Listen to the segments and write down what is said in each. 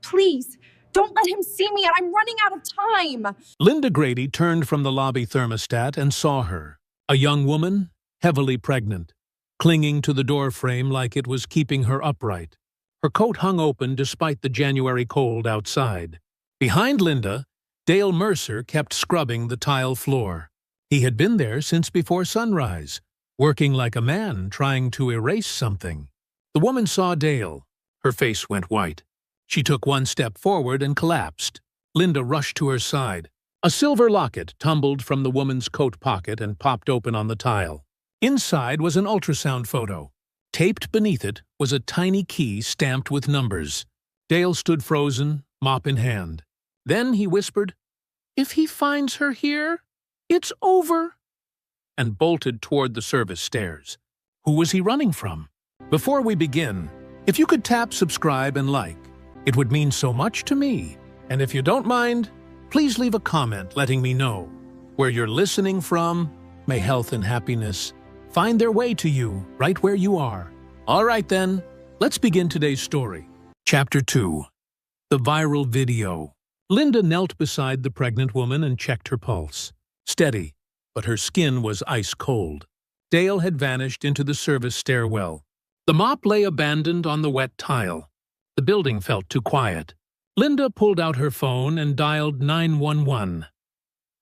Please, don't let him see me, and I'm running out of time. Linda Grady turned from the lobby thermostat and saw her, a young woman, heavily pregnant, clinging to the door frame like it was keeping her upright. Her coat hung open despite the January cold outside. Behind Linda, Dale Mercer kept scrubbing the tile floor. He had been there since before sunrise, working like a man trying to erase something. The woman saw Dale. Her face went white. She took one step forward and collapsed. Linda rushed to her side. A silver locket tumbled from the woman's coat pocket and popped open on the tile. Inside was an ultrasound photo. Taped beneath it was a tiny key stamped with numbers. Dale stood frozen, mop in hand. Then he whispered, "If he finds her here, it's over," and bolted toward the service stairs. Who was he running from? Before we begin, if you could tap subscribe and like, it would mean so much to me. And if you don't mind, please leave a comment letting me know where you're listening from. May health and happiness find their way to you right where you are. All right then, let's begin today's story. Chapter 2. The Viral Video. Linda knelt beside the pregnant woman and checked her pulse. Steady, but her skin was ice cold. Dale had vanished into the service stairwell. The mop lay abandoned on the wet tile. The building felt too quiet. Linda pulled out her phone and dialed 911.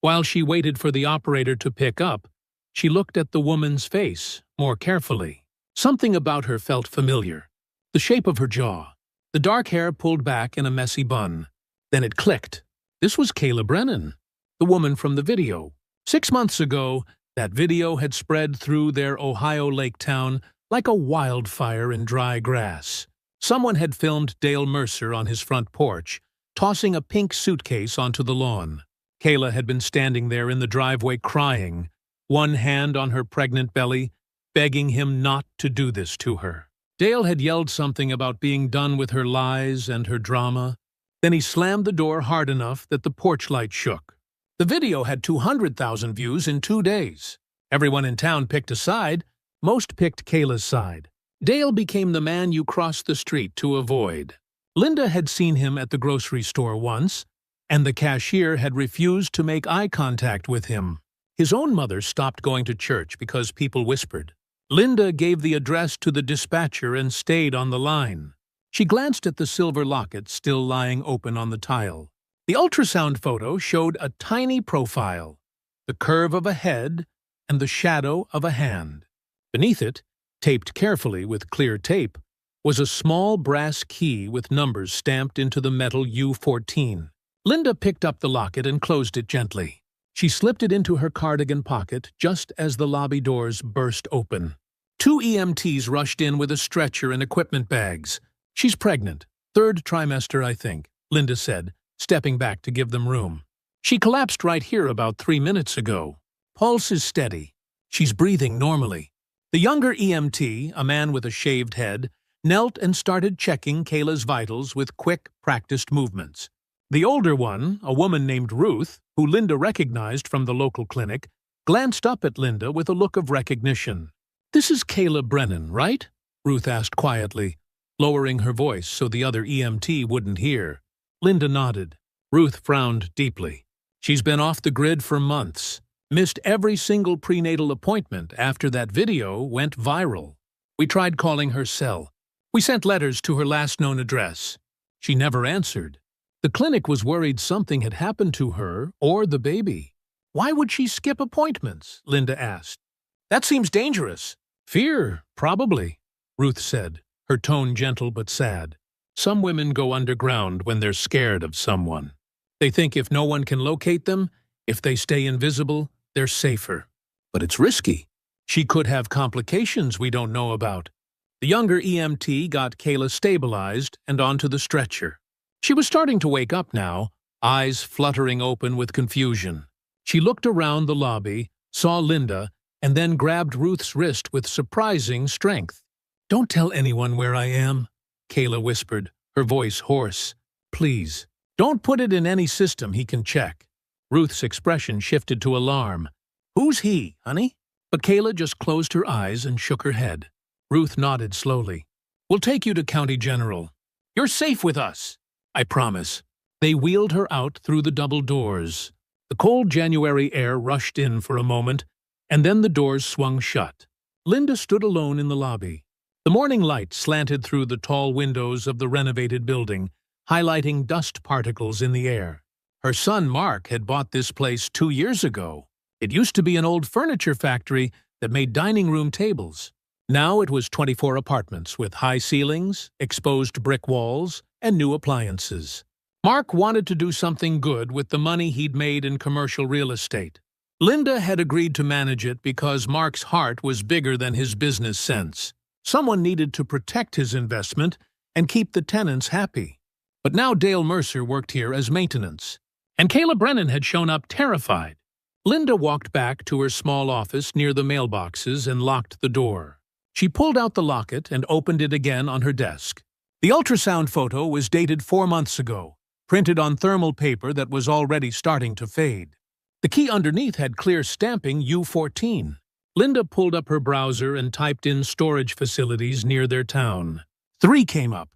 While she waited for the operator to pick up, she looked at the woman's face more carefully. Something about her felt familiar. The shape of her jaw, the dark hair pulled back in a messy bun. Then it clicked. This was Kayla Brennan, the woman from the video. 6 months ago, that video had spread through their Ohio lake town like a wildfire in dry grass. Someone had filmed Dale Mercer on his front porch, tossing a pink suitcase onto the lawn. Kayla had been standing there in the driveway crying, one hand on her pregnant belly, begging him not to do this to her. Dale had yelled something about being done with her lies and her drama. Then he slammed the door hard enough that the porch light shook. The video had 200,000 views in 2 days. Everyone in town picked a side. Most picked Kayla's side. Dale became the man you crossed the street to avoid. Linda had seen him at the grocery store once, and the cashier had refused to make eye contact with him. His own mother stopped going to church because people whispered. Linda gave the address to the dispatcher and stayed on the line. She glanced at the silver locket still lying open on the tile. The ultrasound photo showed a tiny profile, the curve of a head and the shadow of a hand. Beneath it, taped carefully with clear tape, was a small brass key with numbers stamped into the metal U14. Linda picked up the locket and closed it gently. She slipped it into her cardigan pocket just as the lobby doors burst open. 2 EMTs rushed in with a stretcher and equipment bags. "She's pregnant. 3rd trimester, I think," Linda said, stepping back to give them room. "She collapsed right here about 3 minutes ago. Pulse is steady. She's breathing normally." The younger EMT, a man with a shaved head, knelt and started checking Kayla's vitals with quick, practiced movements. The older one, a woman named Ruth, who Linda recognized from the local clinic, glanced up at Linda with a look of recognition. "This is Kayla Brennan, right?" Ruth asked quietly, lowering her voice so the other EMT wouldn't hear. Linda nodded. Ruth frowned deeply. "She's been off the grid for months. Missed every single prenatal appointment after that video went viral. We tried calling her cell. We sent letters to her last known address. She never answered. The clinic was worried something had happened to her or the baby." "Why would she skip appointments?" Linda asked. "That seems dangerous." "Fear, probably," Ruth said, her tone gentle but sad. "Some women go underground when they're scared of someone. They think if no one can locate them, if they stay invisible, they're safer. But it's risky. She could have complications we don't know about." The younger EMT got Kayla stabilized and onto the stretcher. She was starting to wake up now, eyes fluttering open with confusion. She looked around the lobby, saw Linda, and then grabbed Ruth's wrist with surprising strength. "Don't tell anyone where I am," Kayla whispered, her voice hoarse. "Please, don't put it in any system he can check." Ruth's expression shifted to alarm. "Who's he, honey?" But Kayla just closed her eyes and shook her head. Ruth nodded slowly. "We'll take you to County General. You're safe with us." I promise." They wheeled her out through the double doors. The cold January air rushed in for a moment, and then the doors swung shut. Linda stood alone in the lobby. The morning light slanted through the tall windows of the renovated building, highlighting dust particles in the air. Her son Mark had bought this place 2 years ago. It used to be an old furniture factory that made dining room tables. Now it was 24 apartments with high ceilings, exposed brick walls, and new appliances. Mark wanted to do something good with the money he'd made in commercial real estate. Linda had agreed to manage it because Mark's heart was bigger than his business sense. Someone needed to protect his investment and keep the tenants happy. But now Dale Mercer worked here as maintenance, and Kayla Brennan had shown up terrified. Linda walked back to her small office near the mailboxes and locked the door. She pulled out the locket and opened it again on her desk. The ultrasound photo was dated 4 months ago, printed on thermal paper that was already starting to fade. The key underneath had clear stamping U14. Linda pulled up her browser and typed in storage facilities near their town. 3 came up.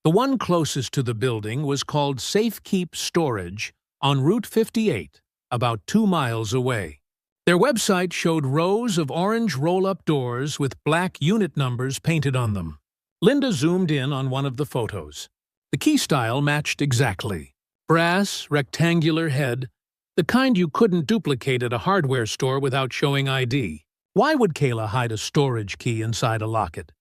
The one closest to the building was called Safekeep Storage on Route 58, about 2 miles away. Their website showed rows of orange roll-up doors with black unit numbers painted on them. Linda zoomed in on one of the photos. The key style matched exactly. Brass, rectangular head, the kind you couldn't duplicate at a hardware store without showing ID. Why would Kayla hide a storage key inside a locket?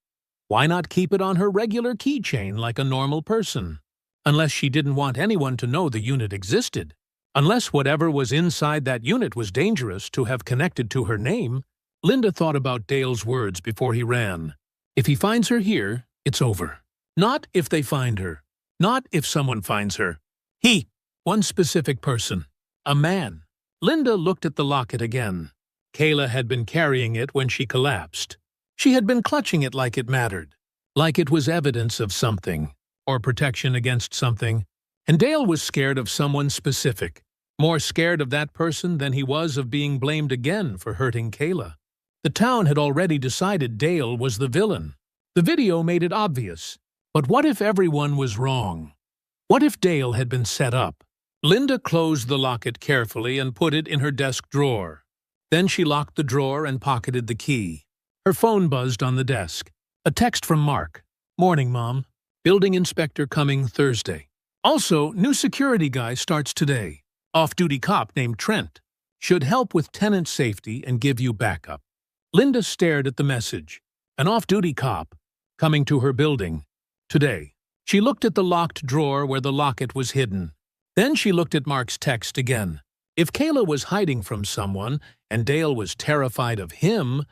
Why not keep it on her regular keychain like a normal person? Unless she didn't want anyone to know the unit existed. Unless whatever was inside that unit was dangerous to have connected to her name. Linda thought about Dale's words before he ran. If he finds her here, it's over. Not if they find her. Not if someone finds her. He, one specific person. A man. Linda looked at the locket again. Kayla had been carrying it when she collapsed. She had been clutching it like it mattered, like it was evidence of something, or protection against something. And Dale was scared of someone specific, more scared of that person than he was of being blamed again for hurting Kayla. The town had already decided Dale was the villain. The video made it obvious. But what if everyone was wrong? What if Dale had been set up? Linda closed the locket carefully and put it in her desk drawer. Then she locked the drawer and pocketed the key. Her phone buzzed on the desk. A text from Mark. "Morning, Mom. Building inspector coming Thursday. Also, new security guy starts today. Off-duty cop named Trent. Should help with tenant safety and give you backup." Linda stared at the message. An off-duty cop. Coming to her building. Today. She looked at the locked drawer where the locket was hidden. Then she looked at Mark's text again. If Kayla was hiding from someone and Dale was terrified of him,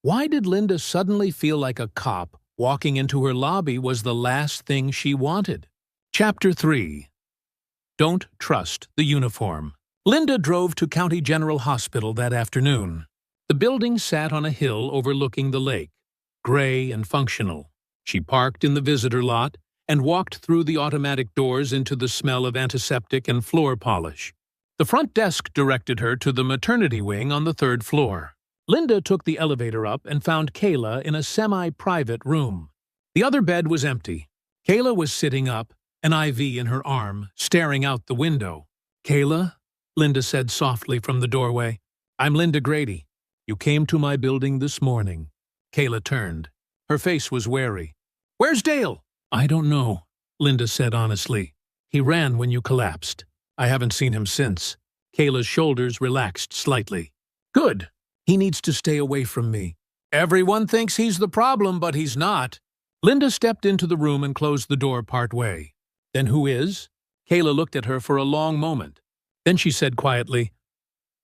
why did Linda suddenly feel like a cop walking into her lobby was the last thing she wanted? Chapter 3. Don't trust the uniform. Linda drove to County General Hospital that afternoon. The building sat on a hill overlooking the lake, gray and functional. She parked in the visitor lot and walked through the automatic doors into the smell of antiseptic and floor polish. The front desk directed her to the maternity wing on the 3rd floor. Linda took the elevator up and found Kayla in a semi-private room. The other bed was empty. Kayla was sitting up, an IV in her arm, staring out the window. "Kayla," Linda said softly from the doorway. "I'm Linda Grady. You came to my building this morning." Kayla turned. Her face was wary. "Where's Dale?" "I don't know," Linda said honestly. "He ran when you collapsed. I haven't seen him since." Kayla's shoulders relaxed slightly. "Good. He needs to stay away from me." "Everyone thinks he's the problem, but he's not." Linda stepped into the room and closed the door partway. "Then who is?" Kayla looked at her for a long moment. Then she said quietly,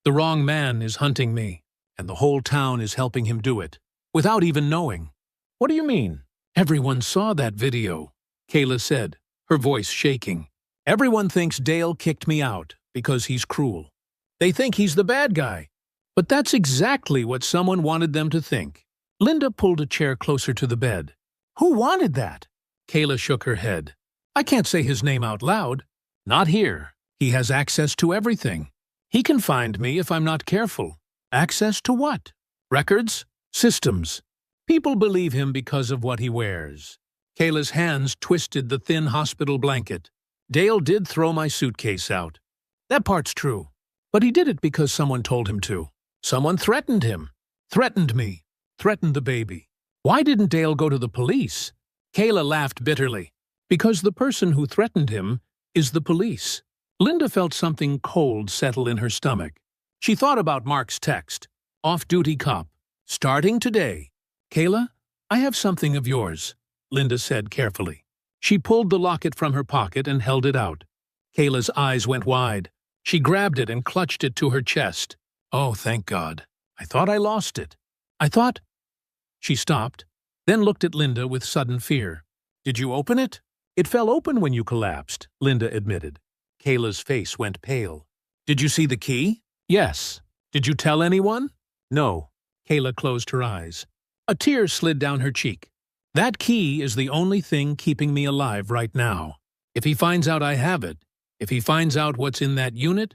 "The wrong man is hunting me, and the whole town is helping him do it, without even knowing." "What do you mean?" "Everyone saw that video," Kayla said, her voice shaking. "Everyone thinks Dale kicked me out because he's cruel. They think he's the bad guy. But that's exactly what someone wanted them to think." Linda pulled a chair closer to the bed. "Who wanted that?" Kayla shook her head. "I can't say his name out loud. Not here. He has access to everything. He can find me if I'm not careful." "Access to what?" "Records? Systems. People believe him because of what he wears." Kayla's hands twisted the thin hospital blanket. Dale did throw my suitcase out. That part's true. But he did it because someone told him to. Someone threatened him. Threatened me. Threatened the baby. Why didn't Dale go to the police? Kayla laughed bitterly. Because the person who threatened him is the police. Linda felt something cold settle in her stomach. She thought about Mark's text. Off-duty cop. Starting today. Kayla, I have something of yours, Linda said carefully. She pulled the locket from her pocket and held it out. Kayla's eyes went wide. She grabbed it and clutched it to her chest. Oh, thank God. I thought I lost it. I thought... She stopped, then looked at Linda with sudden fear. Did you open it? It fell open when you collapsed, Linda admitted. Kayla's face went pale. Did you see the key? Yes. Did you tell anyone? No. Kayla closed her eyes. A tear slid down her cheek. That key is the only thing keeping me alive right now. If he finds out I have it, if he finds out what's in that unit,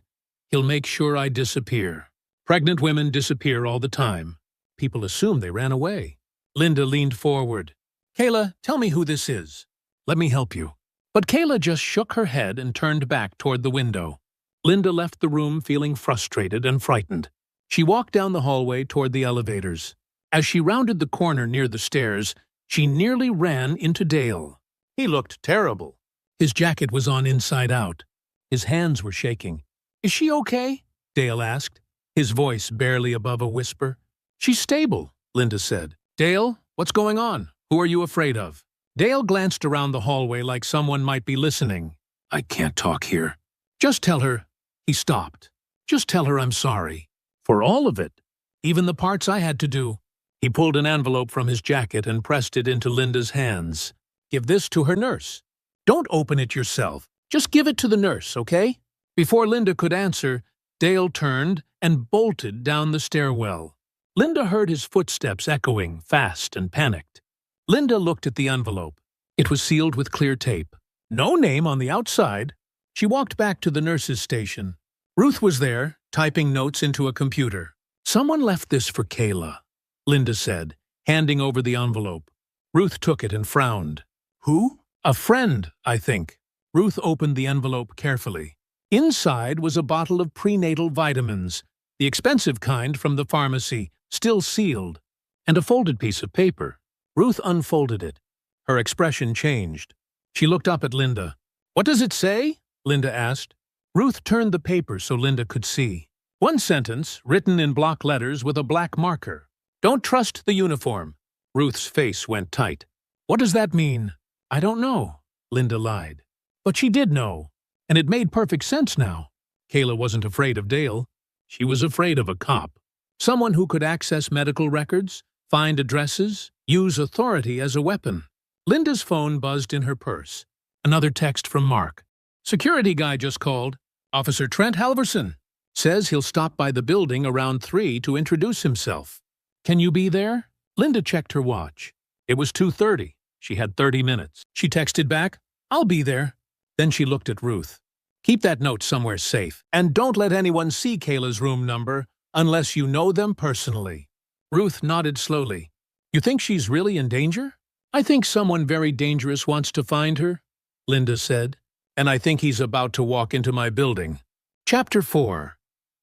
he'll make sure I disappear. Pregnant women disappear all the time. People assume they ran away. Linda leaned forward. Kayla, tell me who this is. Let me help you. But Kayla just shook her head and turned back toward the window. Linda left the room feeling frustrated and frightened. She walked down the hallway toward the elevators. As she rounded the corner near the stairs, she nearly ran into Dale. He looked terrible. His jacket was on inside out. His hands were shaking. Is she okay? Dale asked, his voice barely above a whisper. She's stable, Linda said. Dale, what's going on? Who are you afraid of? Dale glanced around the hallway like someone might be listening. I can't talk here. Just tell her. He stopped. Just tell her I'm sorry. For all of it. Even the parts I had to do. He pulled an envelope from his jacket and pressed it into Linda's hands. Give this to her nurse. Don't open it yourself. Just give it to the nurse, okay? Before Linda could answer, Dale turned and bolted down the stairwell. Linda heard his footsteps echoing, fast and panicked. Linda looked at the envelope. It was sealed with clear tape. No name on the outside. She walked back to the nurse's station. Ruth was there, typing notes into a computer. Someone left this for Kayla, Linda said, handing over the envelope. Ruth took it and frowned. Who? A friend, I think. Ruth opened the envelope carefully. Inside was a bottle of prenatal vitamins, the expensive kind from the pharmacy, still sealed, and a folded piece of paper. Ruth unfolded it. Her expression changed. She looked up at Linda. What does it say? Linda asked. Ruth turned the paper so Linda could see. One sentence, written in block letters with a black marker. Don't trust the uniform. Ruth's face went tight. What does that mean? I don't know, Linda lied. But she did know, and it made perfect sense now. Kayla wasn't afraid of Dale. She was afraid of a cop. Someone who could access medical records, find addresses, use authority as a weapon. Linda's phone buzzed in her purse. Another text from Mark. Security guy just called. Officer Trent Halverson. Says he'll stop by the building around 3 to introduce himself. Can you be there? Linda checked her watch. It was 2:30. She had 30 minutes. She texted back, I'll be there. Then she looked at Ruth. Keep that note somewhere safe, and don't let anyone see Kayla's room number unless you know them personally. Ruth nodded slowly. You think she's really in danger? I think someone very dangerous wants to find her, Linda said, and I think he's about to walk into my building. Chapter 4.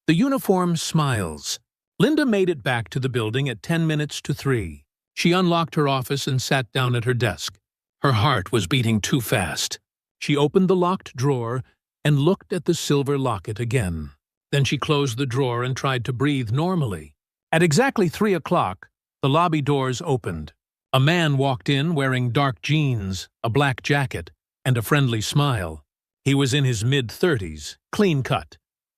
The Uniform Smiles. Linda made it back to the building at 10 minutes to 3. She unlocked her office and sat down at her desk. Her heart was beating too fast. She opened the locked drawer and looked at the silver locket again. Then she closed the drawer and tried to breathe normally. At exactly 3 o'clock, the lobby doors opened. A man walked in wearing dark jeans, a black jacket, and a friendly smile. He was in his mid-30s, clean-cut,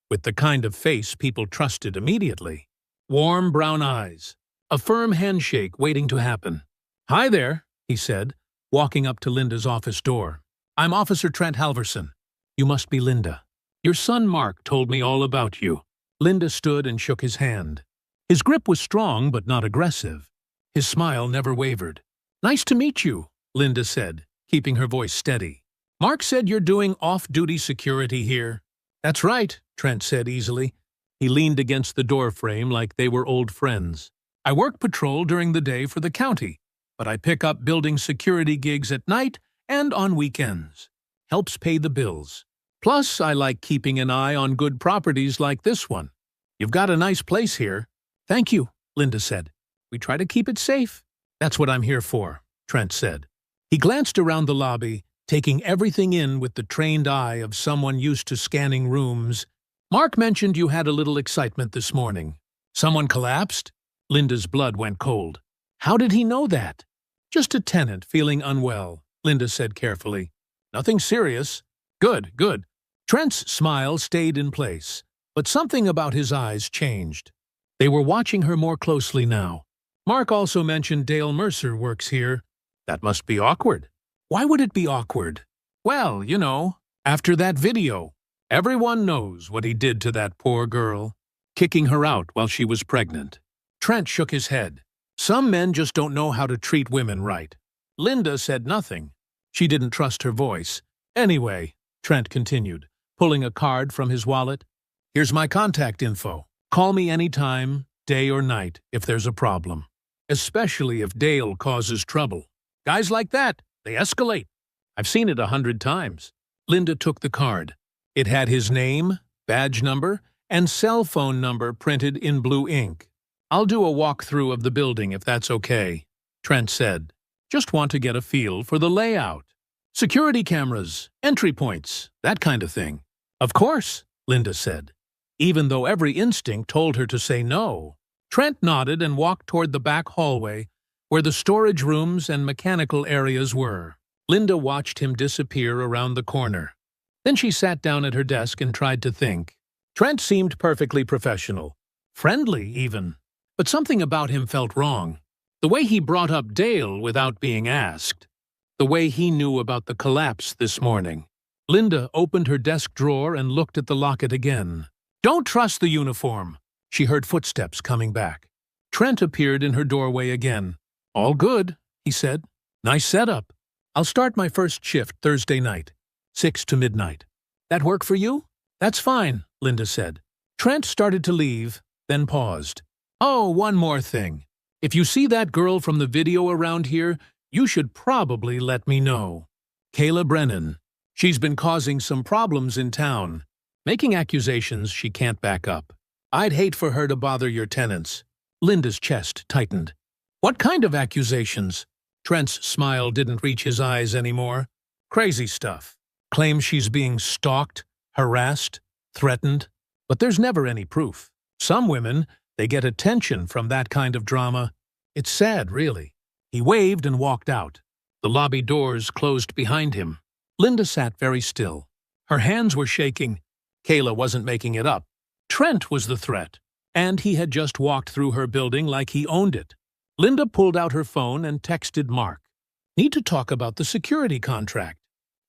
with the kind of face people trusted immediately. Warm brown eyes, a firm handshake waiting to happen. Hi there, he said, walking up to Linda's office door. I'm Officer Trent Halverson. You must be Linda. Your son Mark told me all about you. Linda stood and shook his hand. His grip was strong but not aggressive. His smile never wavered. Nice to meet you, Linda said, keeping her voice steady. Mark said you're doing off-duty security here. That's right, Trent said easily. He leaned against the doorframe like they were old friends. I work patrol during the day for the county, but I pick up building security gigs at night and on weekends. Helps pay the bills. Plus, I like keeping an eye on good properties like this one. You've got a nice place here. Thank you, Linda said. We try to keep it safe. That's what I'm here for, Trent said. He glanced around the lobby, taking everything in with the trained eye of someone used to scanning rooms. Mark mentioned you had a little excitement this morning. Someone collapsed? Linda's blood went cold. How did he know that? Just a tenant feeling unwell, Linda said carefully. Nothing serious. Good, good. Trent's smile stayed in place, but something about his eyes changed. They were watching her more closely now. Mark also mentioned Dale Mercer works here. That must be awkward. Why would it be awkward? Well, you know, after that video, everyone knows what he did to that poor girl, kicking her out while she was pregnant. Trent shook his head. Some men just don't know how to treat women right. Linda said nothing. She didn't trust her voice. Anyway, Trent continued, pulling a card from his wallet. Here's my contact info. Call me anytime, day or night, if there's a problem. Especially if Dale causes trouble. Guys like that, they escalate. I've seen it 100 times. Linda took the card. It had his name, badge number, and cell phone number printed in blue ink. I'll do a walkthrough of the building if that's okay, Trent said. Just want to get a feel for the layout. Security cameras, entry points, that kind of thing. Of course, Linda said. Even though every instinct told her to say no, Trent nodded and walked toward the back hallway where the storage rooms and mechanical areas were. Linda watched him disappear around the corner. Then she sat down at her desk and tried to think. Trent seemed perfectly professional, friendly even, but something about him felt wrong. The way he brought up Dale without being asked. The way he knew about the collapse this morning. Linda opened her desk drawer and looked at the locket again. Don't trust the uniform. She heard footsteps coming back. Trent appeared in her doorway again. All good, he said. Nice setup. I'll start my first shift Thursday night, 6 to midnight. That work for you? That's fine, Linda said. Trent started to leave, then paused. Oh, one more thing. If you see that girl from the video around here, you should probably let me know. Kayla Brennan. She's been causing some problems in town, making accusations she can't back up. I'd hate for her to bother your tenants. Linda's chest tightened. What kind of accusations? Trent's smile didn't reach his eyes anymore. Crazy stuff. Claims she's being stalked, harassed, threatened. But there's never any proof. Some women, they get attention from that kind of drama. It's sad, really. He waved and walked out. The lobby doors closed behind him. Linda sat very still. Her hands were shaking. Kayla wasn't making it up. Trent was the threat, and he had just walked through her building like he owned it. Linda pulled out her phone and texted Mark. Need to talk about the security contract.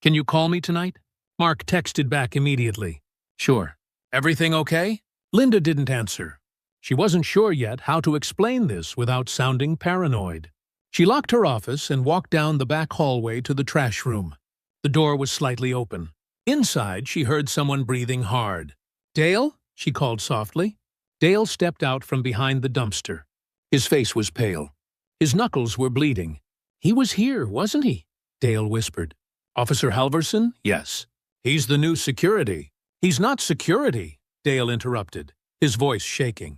Can you call me tonight? Mark texted back immediately. Sure. Everything okay? Linda didn't answer. She wasn't sure yet how to explain this without sounding paranoid. She locked her office and walked down the back hallway to the trash room. The door was slightly open. Inside, she heard someone breathing hard. Dale? She called softly. Dale stepped out from behind the dumpster. His face was pale. His knuckles were bleeding. He was here, wasn't he? Dale whispered. Officer Halverson? Yes. He's the new security. He's not security, Dale interrupted, his voice shaking.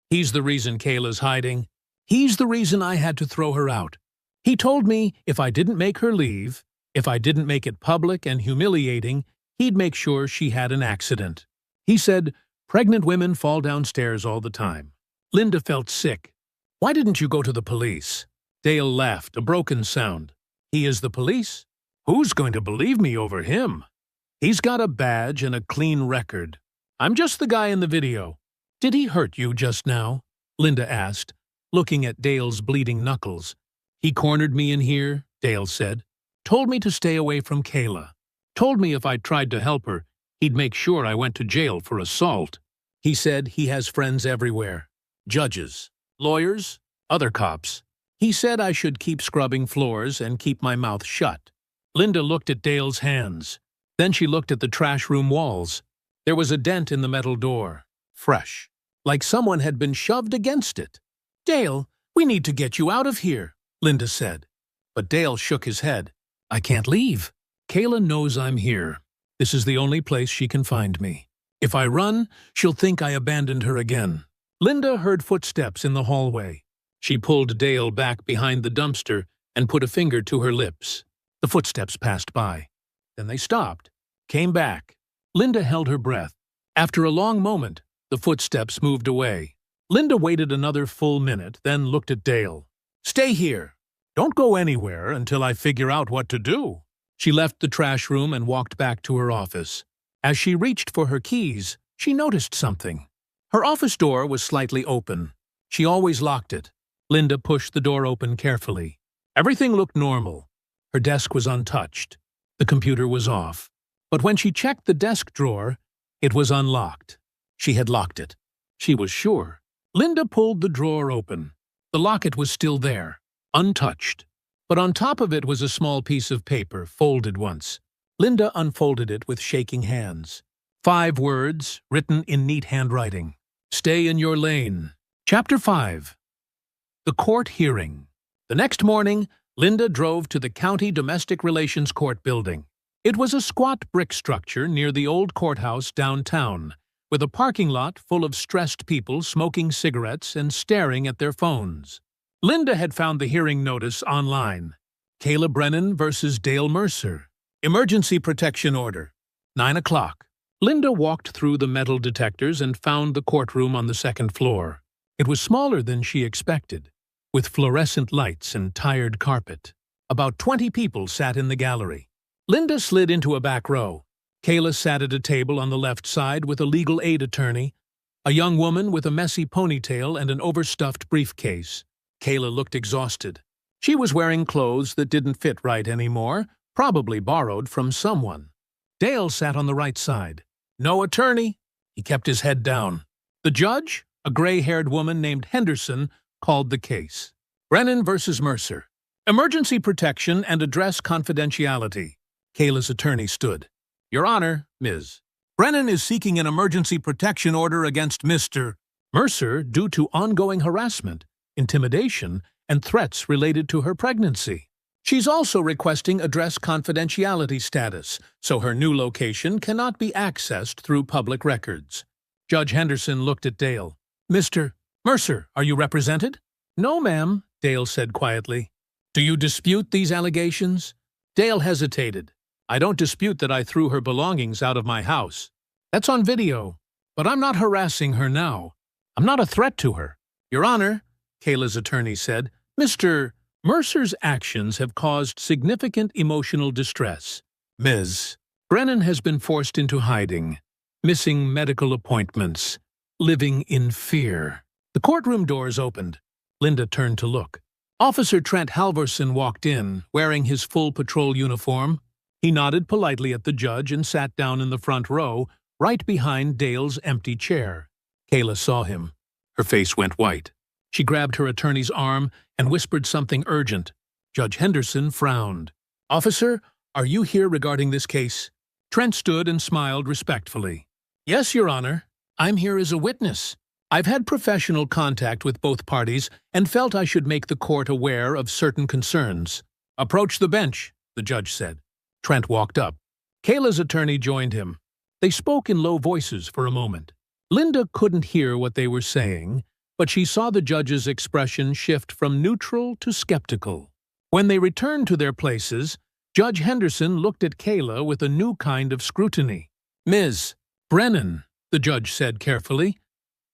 He's the reason Kayla's hiding. He's the reason I had to throw her out. He told me if I didn't make her leave, if I didn't make it public and humiliating, he'd make sure she had an accident. He said, pregnant women fall downstairs all the time. Linda felt sick. Why didn't you go to the police? Dale laughed, a broken sound. He is the police? Who's going to believe me over him? He's got a badge and a clean record. I'm just the guy in the video. Did he hurt you just now? Linda asked, looking at Dale's bleeding knuckles. He cornered me in here, Dale said. Told me to stay away from Kayla. Told me if I tried to help her, he'd make sure I went to jail for assault. He said he has friends everywhere. Judges, lawyers, other cops. He said I should keep scrubbing floors and keep my mouth shut. Linda looked at Dale's hands. Then she looked at the trash room walls. There was a dent in the metal door. Fresh. Like someone had been shoved against it. Dale, we need to get you out of here, Linda said. But Dale shook his head. I can't leave. Kayla knows I'm here. This is the only place she can find me. If I run, she'll think I abandoned her again. Linda heard footsteps in the hallway. She pulled Dale back behind the dumpster and put a finger to her lips. The footsteps passed by. Then they stopped, came back. Linda held her breath. After a long moment, the footsteps moved away. Linda waited another full minute, then looked at Dale. "Stay here. Don't go anywhere until I figure out what to do." She left the trash room and walked back to her office. As she reached for her keys, she noticed something. Her office door was slightly open. She always locked it. Linda pushed the door open carefully. Everything looked normal. Her desk was untouched. The computer was off. But when she checked the desk drawer, it was unlocked. She had locked it. She was sure. Linda pulled the drawer open. The locket was still there, untouched. But on top of it was a small piece of paper, folded once. Linda unfolded it with shaking hands. 5 words, written in neat handwriting. "Stay in your lane." Chapter 5. The Court Hearing. The next morning, Linda drove to the County Domestic Relations Court building. It was a squat brick structure near the old courthouse downtown, with a parking lot full of stressed people smoking cigarettes and staring at their phones. Linda had found the hearing notice online. Kayla Brennan versus Dale Mercer. Emergency Protection Order. 9 o'clock. Linda walked through the metal detectors and found the courtroom on the second floor. It was smaller than she expected, with fluorescent lights and tired carpet. About 20 people sat in the gallery. Linda slid into a back row. Kayla sat at a table on the left side with a legal aid attorney, a young woman with a messy ponytail and an overstuffed briefcase. Kayla looked exhausted. She was wearing clothes that didn't fit right anymore, probably borrowed from someone. Dale sat on the right side. No attorney. He kept his head down. The judge, a gray-haired woman named Henderson, called the case. Brennan versus Mercer. Emergency protection and address confidentiality. Kayla's attorney stood. Your Honor, Ms. Brennan is seeking an emergency protection order against Mr. Mercer due to ongoing harassment, intimidation, and threats related to her pregnancy. She's also requesting address confidentiality status, so her new location cannot be accessed through public records. Judge Henderson looked at Dale. Mr. Mercer, are you represented? No, ma'am, Dale said quietly. Do you dispute these allegations? Dale hesitated. I don't dispute that I threw her belongings out of my house. That's on video. But I'm not harassing her now. I'm not a threat to her. Your Honor, Kayla's attorney said, Mr. Mercer's actions have caused significant emotional distress. Ms. Brennan has been forced into hiding, missing medical appointments, living in fear. The courtroom doors opened. Linda turned to look. Officer Trent Halverson walked in, wearing his full patrol uniform. He nodded politely at the judge and sat down in the front row, right behind Dale's empty chair. Kayla saw him. Her face went white. She grabbed her attorney's arm and whispered something urgent. Judge Henderson frowned. Officer, are you here regarding this case? Trent stood and smiled respectfully. Yes, Your Honor. I'm here as a witness. I've had professional contact with both parties and felt I should make the court aware of certain concerns. Approach the bench, the judge said. Trent walked up. Kayla's attorney joined him. They spoke in low voices for a moment. Linda couldn't hear what they were saying, but she saw the judge's expression shift from neutral to skeptical. When they returned to their places, Judge Henderson looked at Kayla with a new kind of scrutiny. Ms. Brennan, the judge said carefully,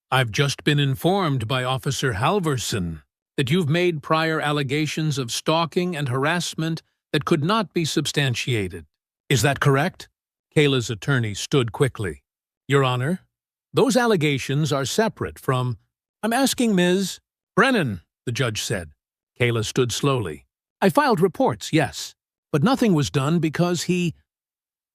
I've just been informed by Officer Halverson that you've made prior allegations of stalking and harassment that could not be substantiated. Is that correct? Kayla's attorney stood quickly. Your Honor, those allegations are separate from... I'm asking Ms. Brennan, the judge said. Kayla stood slowly. I filed reports, yes, but nothing was done because he...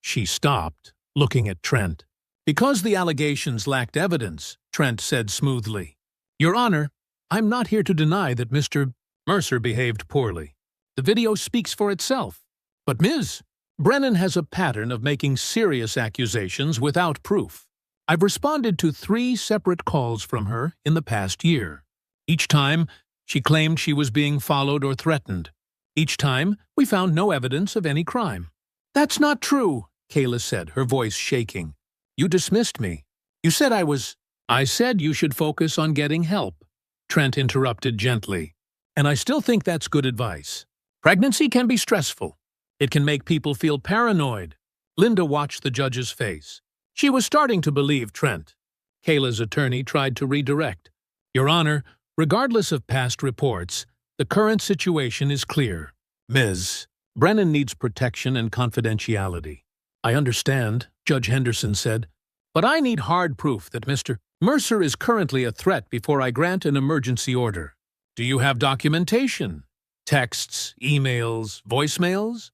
She stopped, looking at Trent. Because the allegations lacked evidence, Trent said smoothly. Your Honor, I'm not here to deny that Mr. Mercer behaved poorly. The video speaks for itself. But Ms. Brennan has a pattern of making serious accusations without proof. I've responded to 3 separate calls from her in the past year. Each time, she claimed she was being followed or threatened. Each time, we found no evidence of any crime. That's not true, Kayla said, her voice shaking. You dismissed me. You said I said you should focus on getting help, Trent interrupted gently. And I still think that's good advice. Pregnancy can be stressful. It can make people feel paranoid. Linda watched the judge's face. She was starting to believe Trent. Kayla's attorney tried to redirect. Your Honor, regardless of past reports, the current situation is clear. Ms. Brennan needs protection and confidentiality. I understand, Judge Henderson said, but I need hard proof that Mr. Mercer is currently a threat before I grant an emergency order. Do you have documentation? Texts, emails, voicemails?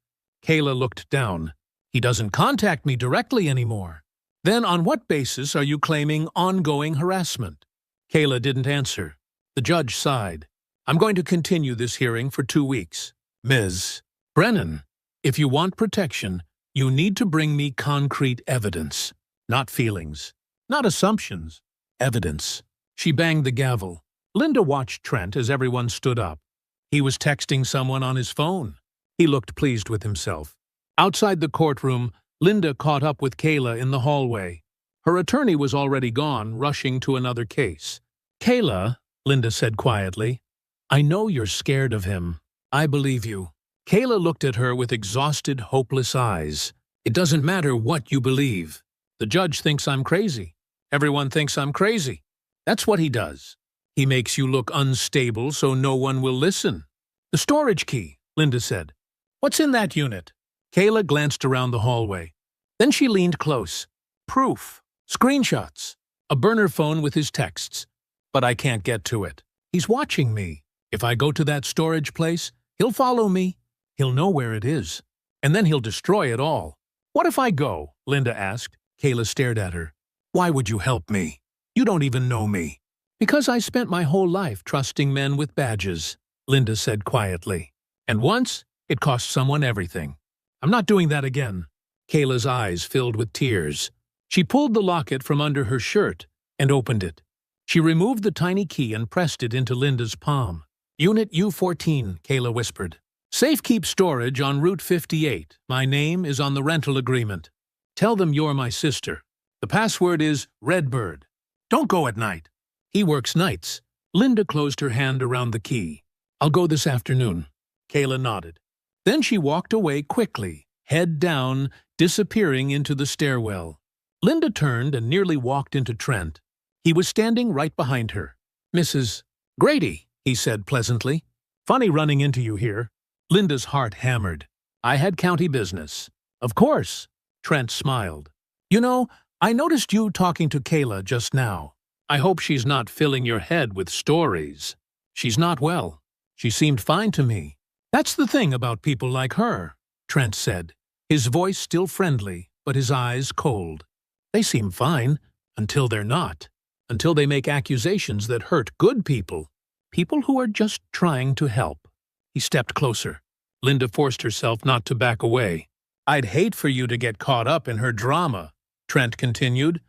Kayla looked down. He doesn't contact me directly anymore. Then on what basis are you claiming ongoing harassment? Kayla didn't answer. The judge sighed. I'm going to continue this hearing for 2 weeks. Ms. Brennan, if you want protection, you need to bring me concrete evidence. Not feelings. Not assumptions. Evidence. She banged the gavel. Linda watched Trent as everyone stood up. He was texting someone on his phone. He looked pleased with himself. Outside the courtroom, Linda caught up with Kayla in the hallway. Her attorney was already gone, rushing to another case. Kayla, Linda said quietly, I know you're scared of him. I believe you. Kayla looked at her with exhausted, hopeless eyes. It doesn't matter what you believe. The judge thinks I'm crazy. Everyone thinks I'm crazy. That's what he does. He makes you look unstable so no one will listen. The storage key, Linda said. What's in that unit? Kayla glanced around the hallway. Then she leaned close. Proof. Screenshots. A burner phone with his texts. But I can't get to it. He's watching me. If I go to that storage place, he'll follow me. He'll know where it is. And then he'll destroy it all. What if I go? Linda asked. Kayla stared at her. Why would you help me? You don't even know me. Because I spent my whole life trusting men with badges, Linda said quietly. And once, it cost someone everything. I'm not doing that again. Kayla's eyes filled with tears. She pulled the locket from under her shirt and opened it. She removed the tiny key and pressed it into Linda's palm. Unit U14, Kayla whispered. Safekeep storage on Route 58. My name is on the rental agreement. Tell them you're my sister. The password is Redbird. Don't go at night. He works nights. Linda closed her hand around the key. I'll go this afternoon. Kayla nodded. Then she walked away quickly, head down, disappearing into the stairwell. Linda turned and nearly walked into Trent. He was standing right behind her. Mrs. Grady, he said pleasantly. Funny running into you here. Linda's heart hammered. I had county business. Of course. Trent smiled. You know, I noticed you talking to Kayla just now. I hope she's not filling your head with stories. She's not well. She seemed fine to me. That's the thing about people like her, Trent said, his voice still friendly, but his eyes cold. They seem fine, until they're not. Until they make accusations that hurt good people. People who are just trying to help. He stepped closer. Linda forced herself not to back away. I'd hate for you to get caught up in her drama, Trent continued.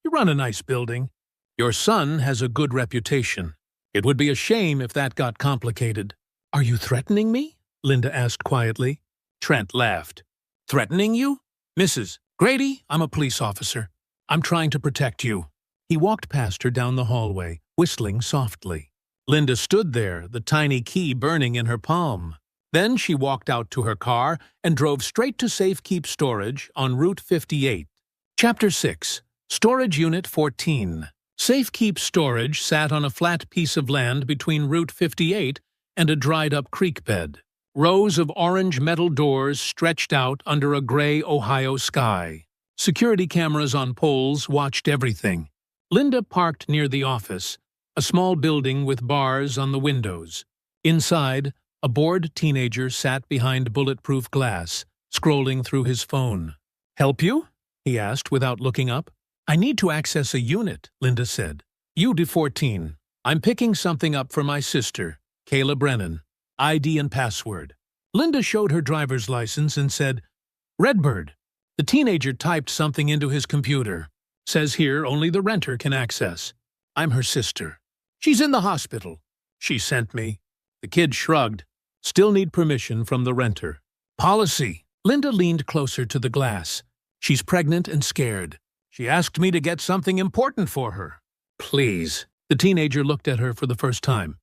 You run a nice building. Your son has a good reputation. It would be a shame if that got complicated. Are you threatening me? Linda asked quietly. Trent laughed. Threatening you? Mrs. Grady, I'm a police officer. I'm trying to protect you. He walked past her down the hallway, whistling softly. Linda stood there, the tiny key burning in her palm. Then she walked out to her car and drove straight to Safekeep Storage on Route 58. Chapter 6. Storage Unit 14. Safekeep Storage sat on a flat piece of land between Route 58 and a dried-up creek bed. Rows of orange metal doors stretched out under a gray Ohio sky. Security cameras on poles watched everything. Linda parked near the office, a small building with bars on the windows. Inside, a bored teenager sat behind bulletproof glass, scrolling through his phone. Help you? He asked without looking up. I need to access a unit, Linda said. UD14. I'm picking something up for my sister, Kayla Brennan. ID and password. Linda showed her driver's license and said, Redbird. The teenager typed something into his computer. Says here only the renter can access. I'm her sister. She's in the hospital. She sent me. The kid shrugged. Still need permission from the renter. Policy, Linda leaned closer to the glass. She's pregnant and scared. She asked me to get something important for her. Please. The teenager looked at her for the first time.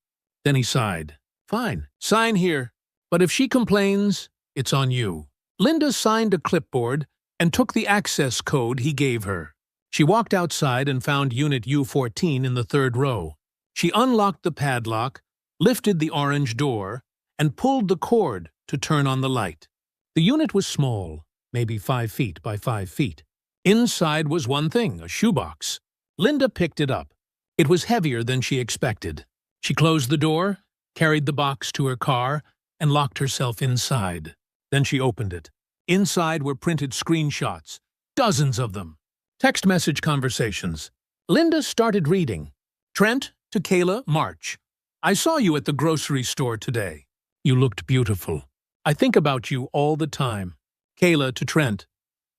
Then he sighed. Fine, sign here. But if she complains, it's on you. Linda signed a clipboard and took the access code he gave her. She walked outside and found Unit U14 in the third row. She unlocked the padlock, lifted the orange door, and pulled the cord to turn on the light. The unit was small, maybe 5 feet by 5 feet. Inside was one thing, a shoebox. Linda picked it up. It was heavier than she expected. She closed the door, carried the box to her car, and locked herself inside. Then she opened it. Inside were printed screenshots, dozens of them. Text message conversations. Linda started reading. Trent to Kayla, March. I saw you at the grocery store today. You looked beautiful. I think about you all the time. Kayla to Trent.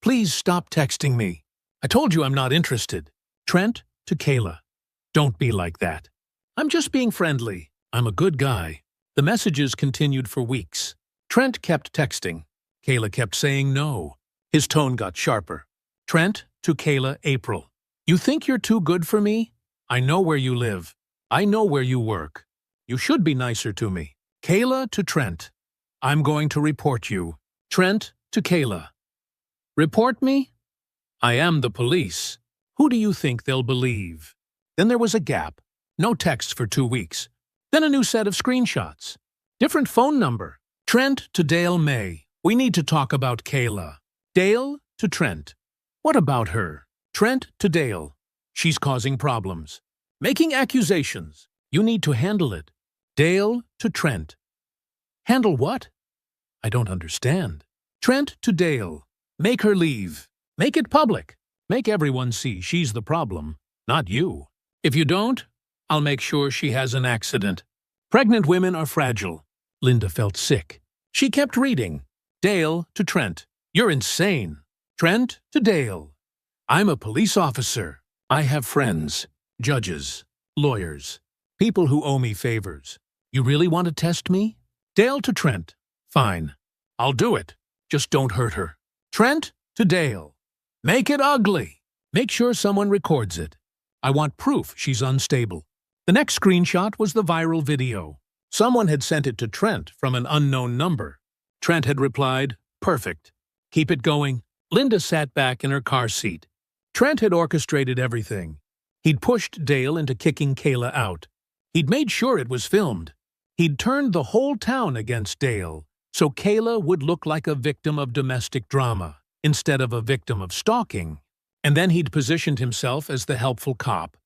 Please stop texting me. I told you I'm not interested. Trent to Kayla. Don't be like that. I'm just being friendly. I'm a good guy. The messages continued for weeks. Trent kept texting. Kayla kept saying no. His tone got sharper. Trent to Kayla, April. You think you're too good for me? I know where you live. I know where you work. You should be nicer to me. Kayla to Trent. I'm going to report you. Trent to Kayla. Report me? I am the police. Who do you think they'll believe? Then there was a gap. No text for 2 weeks. Then a new set of screenshots. Different phone number. Trent to Dale May. We need to talk about Kayla. Dale to Trent. What about her? Trent to Dale. She's causing problems. Making accusations. You need to handle it. Dale to Trent. Handle what? I don't understand. Trent to Dale. Make her leave. Make it public. Make everyone see she's the problem, not you. If you don't, I'll make sure she has an accident. Pregnant women are fragile. Linda felt sick. She kept reading. Dale to Trent. You're insane. Trent to Dale. I'm a police officer. I have friends, judges, lawyers, people who owe me favors. You really want to test me? Dale to Trent. Fine. I'll do it. Just don't hurt her. Trent to Dale. Make it ugly. Make sure someone records it. I want proof she's unstable. The next screenshot was the viral video. Someone had sent it to Trent from an unknown number. Trent had replied, perfect. Keep it going. Linda sat back in her car seat. Trent had orchestrated everything. He'd pushed Dale into kicking Kayla out. He'd made sure it was filmed. He'd turned the whole town against Dale, so Kayla would look like a victim of domestic drama instead of a victim of stalking. And then he'd positioned himself as the helpful cop,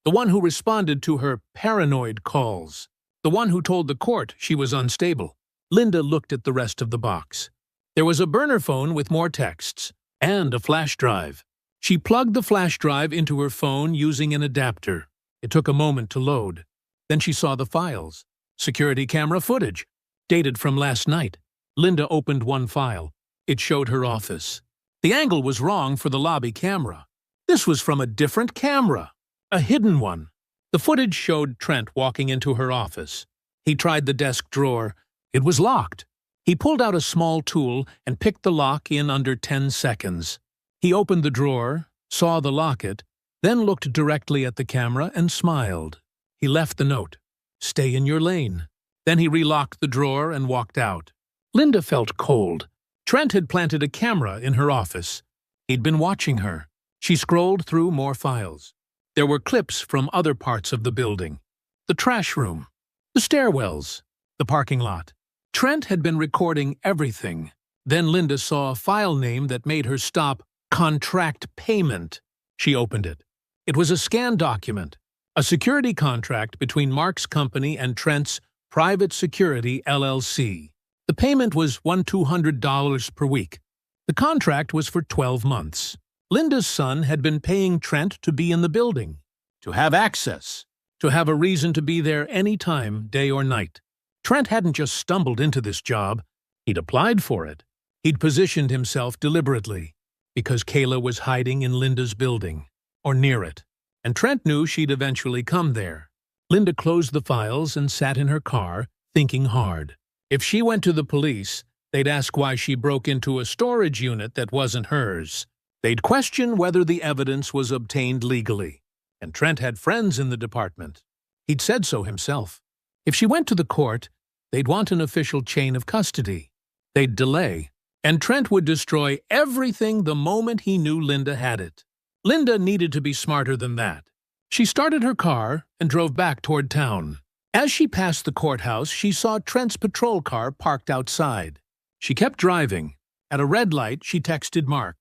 the one who responded to her paranoid calls, the one who told the court she was unstable. Linda looked at the rest of the box. There was a burner phone with more texts and a flash drive. She plugged the flash drive into her phone using an adapter. It took a moment to load. Then she saw the files. Security camera footage, dated from last night. Linda opened one file. It showed her office. The angle was wrong for the lobby camera. This was from a different camera, a hidden one. The footage showed Trent walking into her office. He tried the desk drawer. It was locked. He pulled out a small tool and picked the lock in under 10 seconds. He opened the drawer, saw the locket, then looked directly at the camera and smiled. He left the note. Stay in your lane. Then he relocked the drawer and walked out. Linda felt cold. Trent had planted a camera in her office. He'd been watching her. She scrolled through more files. There were clips from other parts of the building. The trash room, the stairwells, the parking lot. Trent had been recording everything. Then Linda saw a file name that made her stop. Contract payment. She opened it. It was a scanned document, a security contract between Mark's company and Trent's Private Security, LLC. The payment was $200 per week. The contract was for 12 months. Linda's son had been paying Trent to be in the building, to have access, to have a reason to be there any time, day or night. Trent hadn't just stumbled into this job. He'd applied for it. He'd positioned himself deliberately, because Kayla was hiding in Linda's building, or near it, and Trent knew she'd eventually come there. Linda closed the files and sat in her car, thinking hard. If she went to the police, They'd ask why she broke into a storage unit that wasn't hers. They'd question whether the evidence was obtained legally. And Trent had friends in the department. He'd said so himself. If she went to the court, they'd want an official chain of custody. They'd delay, and Trent would destroy everything the moment he knew Linda had it. Linda needed to be smarter than that. She started her car and drove back toward town. As she passed the courthouse, she saw Trent's patrol car parked outside. She kept driving. At a red light, she texted Mark.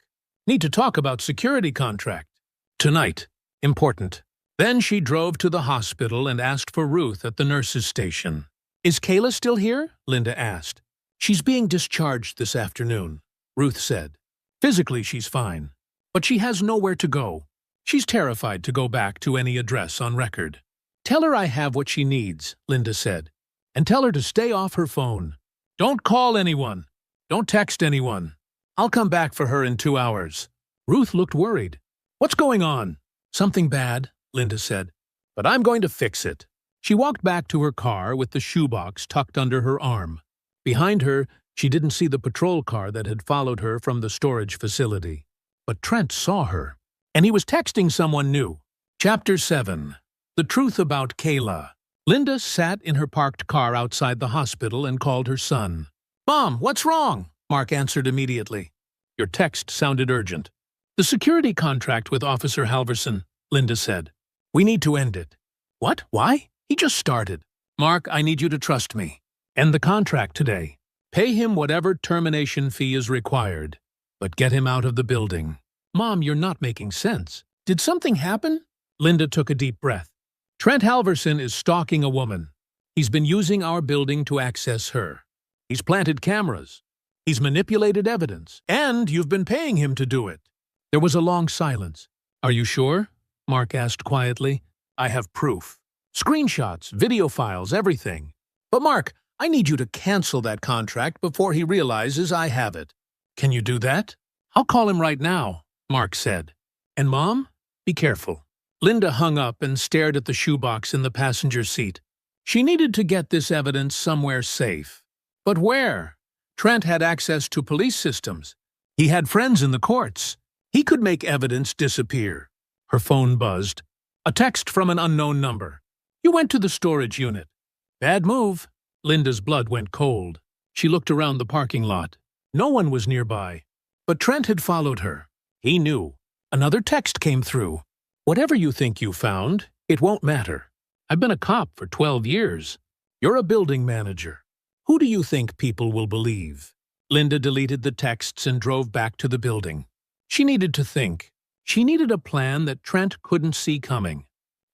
"Need to talk about security contract. Tonight. Important." Then she drove to the hospital and asked for Ruth at the nurse's station. "Is Kayla still here?" Linda asked. "She's being discharged this afternoon," Ruth said. "Physically, she's fine, but she has nowhere to go. She's terrified to go back to any address on record." "Tell her I have what she needs," Linda said, "and tell her to stay off her phone. Don't call anyone. Don't text anyone. I'll come back for her in 2 hours." Ruth looked worried. "What's going on?" "Something bad," Linda said, "but I'm going to fix it." She walked back to her car with the shoebox tucked under her arm. Behind her, she didn't see the patrol car that had followed her from the storage facility. But Trent saw her, and he was texting someone new. Chapter 7. The Truth About Kayla. Linda sat in her parked car outside the hospital and called her son. "Mom, what's wrong?" Mark answered immediately. "Your text sounded urgent." "The security contract with Officer Halverson," Linda said. "We need to end it." "What? Why? He just started." "Mark, I need you to trust me. End the contract today. Pay him whatever termination fee is required, but get him out of the building." "Mom, you're not making sense. Did something happen?" Linda took a deep breath. "Trent Halverson is stalking a woman. He's been using our building to access her. He's planted cameras. He's manipulated evidence. And you've been paying him to do it." There was a long silence. "Are you sure?" Mark asked quietly. "I have proof. Screenshots, video files, everything. But Mark, I need you to cancel that contract before he realizes I have it." "Can you do that?" "I'll call him right now," Mark said. "And Mom, be careful." Linda hung up and stared at the shoebox in the passenger seat. She needed to get this evidence somewhere safe. But where? Trent had access to police systems. He had friends in the courts. He could make evidence disappear. Her phone buzzed. A text from an unknown number. "You went to the storage unit." "Bad move." Linda's blood went cold. She looked around the parking lot. No one was nearby. But Trent had followed her. He knew. Another text came through. "Whatever you think you found, it won't matter. I've been a cop for 12 years. You're a building manager. Who do you think people will believe?" Linda deleted the texts and drove back to the building. She needed to think. She needed a plan that Trent couldn't see coming.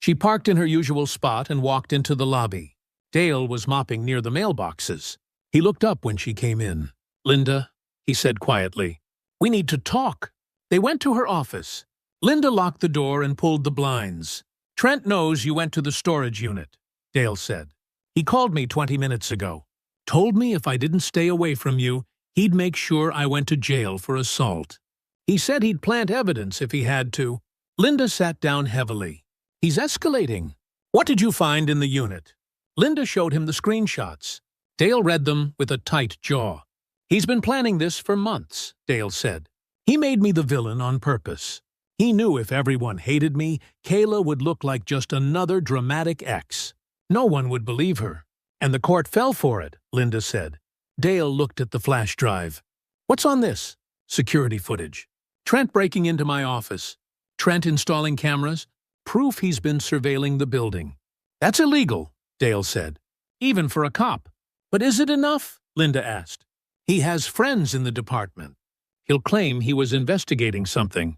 She parked in her usual spot and walked into the lobby. Dale was mopping near the mailboxes. He looked up when she came in. "Linda," he said quietly, "we need to talk." They went to her office. Linda locked the door and pulled the blinds. "Trent knows you went to the storage unit," Dale said. "He called me 20 minutes ago. Told me if I didn't stay away from you, he'd make sure I went to jail for assault. He said he'd plant evidence if he had to." Linda sat down heavily. "He's escalating. What did you find in the unit?" Linda showed him the screenshots. Dale read them with a tight jaw. "He's been planning this for months," Dale said. "He made me the villain on purpose. He knew if everyone hated me, Kayla would look like just another dramatic ex. No one would believe her. And the court fell for it," Linda said. Dale looked at the flash drive. "What's on this?" "Security footage. Trent breaking into my office. Trent installing cameras. Proof he's been surveilling the building." "That's illegal," Dale said. "Even for a cop." "But is it enough?" Linda asked. "He has friends in the department. He'll claim he was investigating something.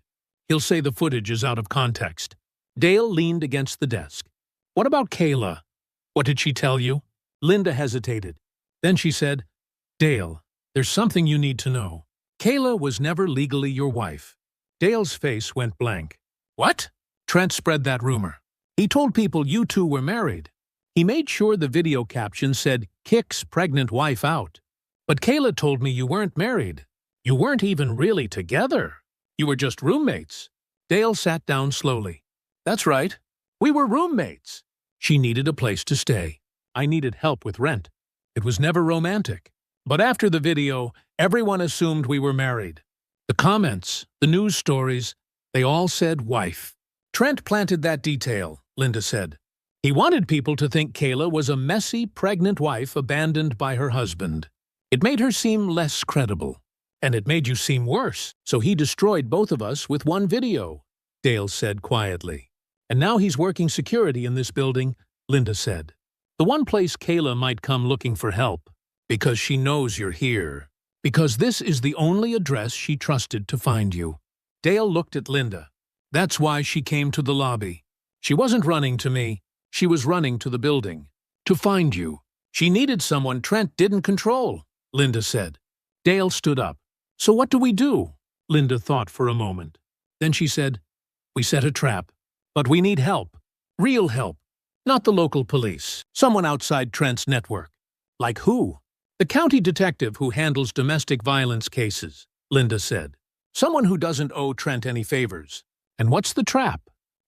He'll say the footage is out of context." Dale leaned against the desk. "What about Kayla? What did she tell you?" Linda hesitated. Then she said, "Dale, there's something you need to know. Kayla was never legally your wife." Dale's face went blank. "What?" "Trent spread that rumor. He told people you two were married. He made sure the video caption said, 'Kicks pregnant wife out.' But Kayla told me you weren't married. You weren't even really together. You were just roommates." Dale sat down slowly. "That's right. We were roommates. She needed a place to stay. I needed help with rent. It was never romantic." But after the video, everyone assumed we were married. The comments, the news stories, they all said wife. Trent planted that detail, Linda said. He wanted people to think Kayla was a messy, pregnant wife abandoned by her husband. It made her seem less credible. And it made you seem worse, so he destroyed both of us with one video, Dale said quietly. And now he's working security in this building, Linda said. The one place Kayla might come looking for help, because she knows you're here. Because this is the only address she trusted to find you. Dale looked at Linda. That's why she came to the lobby. She wasn't running to me. She was running to the building. To find you. She needed someone Trent didn't control, Linda said. Dale stood up. So what do we do? Linda thought for a moment. Then she said, we set a trap. But we need help. Real help. Not the local police. Someone outside Trent's network. Like who? The county detective who handles domestic violence cases, Linda said. Someone who doesn't owe Trent any favors. And what's the trap?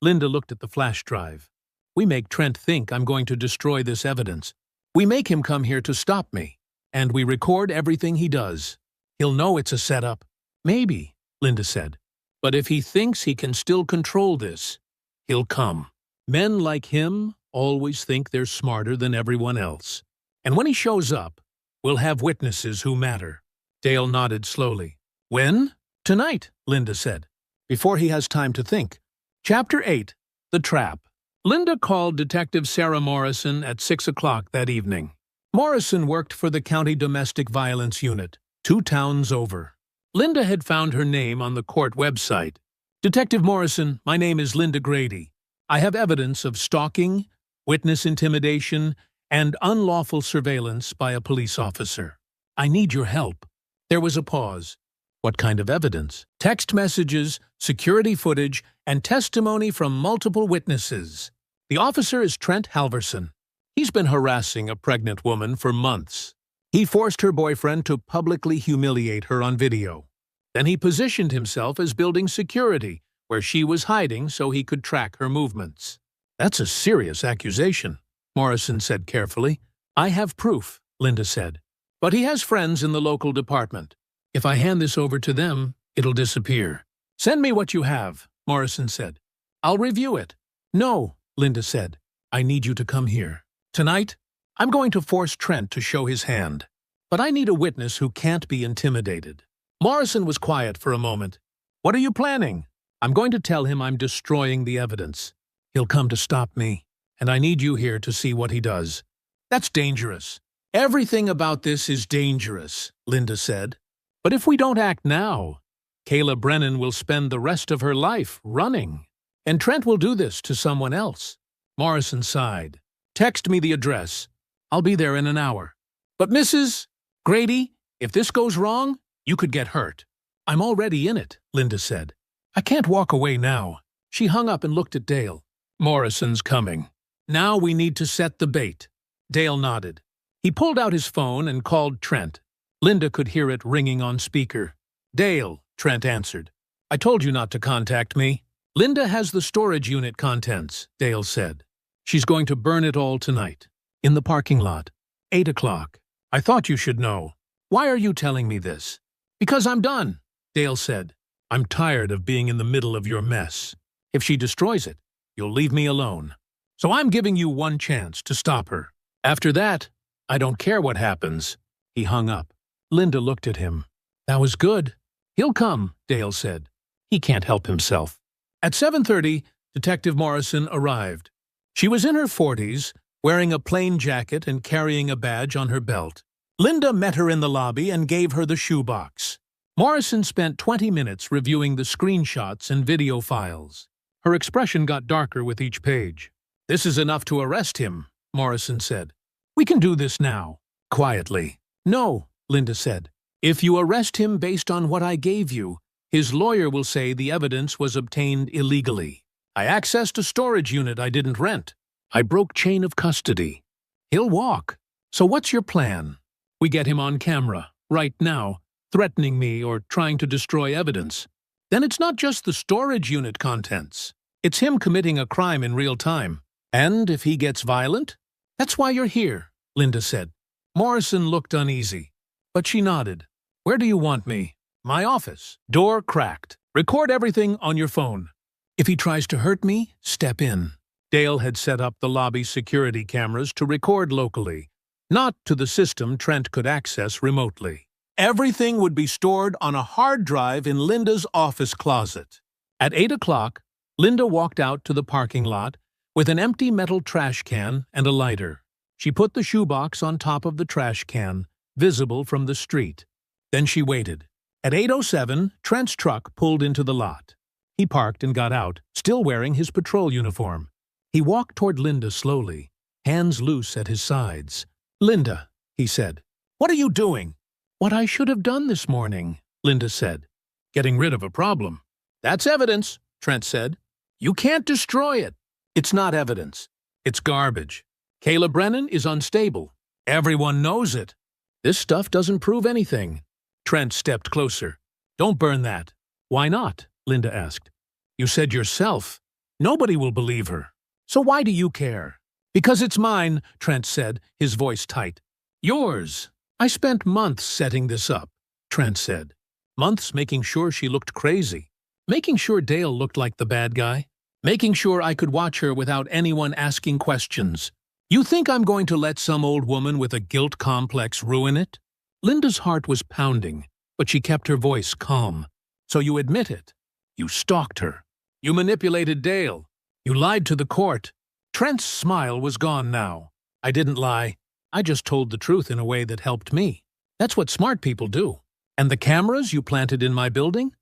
Linda looked at the flash drive. We make Trent think I'm going to destroy this evidence. We make him come here to stop me. And we record everything he does. He'll know it's a setup. Maybe, Linda said. But if he thinks he can still control this, he'll come. Men like him always think they're smarter than everyone else. And when he shows up, we'll have witnesses who matter. Dale nodded slowly. When? Tonight, Linda said, before he has time to think. Chapter 8. The Trap. Linda called Detective Sarah Morrison at 6 o'clock that evening. Morrison worked for the County Domestic Violence Unit, 2 towns over. Linda had found her name on the court website. Detective Morrison, my name is Linda Grady. I have evidence of stalking, witness intimidation, and unlawful surveillance by a police officer. I need your help. There was a pause. What kind of evidence? Text messages, security footage, and testimony from multiple witnesses. The officer is Trent Halverson. He's been harassing a pregnant woman for months. He forced her boyfriend to publicly humiliate her on video. Then he positioned himself as building security, where she was hiding so he could track her movements. That's a serious accusation, Morrison said carefully. I have proof, Linda said. But he has friends in the local department. If I hand this over to them, it'll disappear. Send me what you have, Morrison said. I'll review it. No, Linda said. I need you to come here. Tonight, I'm going to force Trent to show his hand. But I need a witness who can't be intimidated. Morrison was quiet for a moment. What are you planning? I'm going to tell him I'm destroying the evidence. He'll come to stop me, and I need you here to see what he does. That's dangerous. Everything about this is dangerous, Linda said. But if we don't act now, Kayla Brennan will spend the rest of her life running. And Trent will do this to someone else. Morrison sighed. Text me the address. I'll be there in an hour. But Mrs. Grady, if this goes wrong, you could get hurt. I'm already in it, Linda said. I can't walk away now. She hung up and looked at Dale. Morrison's coming. Now we need to set the bait. Dale nodded. He pulled out his phone and called Trent. Linda could hear it ringing on speaker. Dale, Trent answered. I told you not to contact me. Linda has the storage unit contents, Dale said. She's going to burn it all tonight. In the parking lot. 8 o'clock. I thought you should know. Why are you telling me this? Because I'm done, Dale said. I'm tired of being in the middle of your mess. If she destroys it, you'll leave me alone. So I'm giving you one chance to stop her. After that, I don't care what happens. He hung up. Linda looked at him. That was good. He'll come, Dale said. He can't help himself. At 7:30, Detective Morrison arrived. She was in her 40s, wearing a plain jacket and carrying a badge on her belt. Linda met her in the lobby and gave her the shoebox. Morrison spent 20 minutes reviewing the screenshots and video files. Her expression got darker with each page. This is enough to arrest him, Morrison said. We can do this now. Quietly. No, Linda said. If you arrest him based on what I gave you, his lawyer will say the evidence was obtained illegally. I accessed a storage unit I didn't rent. I broke chain of custody. He'll walk. So what's your plan? We get him on camera, right now, threatening me or trying to destroy evidence. Then it's not just the storage unit contents. It's him committing a crime in real time. And if he gets violent? That's why you're here, Linda said. Morrison looked uneasy. but she nodded. "Where do you want me?" "My office." Door cracked. "Record everything on your phone. If he tries to hurt me, step in." Dale had set up the lobby security cameras to record locally, not to the system Trent could access remotely. Everything would be stored on a hard drive in Linda's office closet. At 8 o'clock, Linda walked out to the parking lot with an empty metal trash can and a lighter. She put the shoebox on top of the trash can, visible from the street. Then she waited. At 8:07, Trent's truck pulled into the lot. He parked and got out, still wearing his patrol uniform. He walked toward Linda slowly, hands loose at his sides. "Linda," he said, "what are you doing?" "What I should have done this morning," Linda said. "Getting rid of a problem." "That's evidence," Trent said. "You can't destroy it." "It's not evidence. It's garbage. Kayla Brennan is unstable. Everyone knows it. This stuff doesn't prove anything." Trent stepped closer. "Don't burn that." "Why not?" Linda asked. "You said yourself. Nobody will believe her. So why do you care?" "Because it's mine," Trent said, his voice tight. "Yours. I spent months setting this up," Trent said. "Months making sure she looked crazy. Making sure Dale looked like the bad guy. Making sure I could watch her without anyone asking questions. You think I'm going to let some old woman with a guilt complex ruin it?" Linda's heart was pounding, but she kept her voice calm. "So you admit it. You stalked her. You manipulated Dale. You lied to the court." Trent's smile was gone now. "I didn't lie. I just told the truth in a way that helped me. That's what smart people do. And the cameras you planted in my building?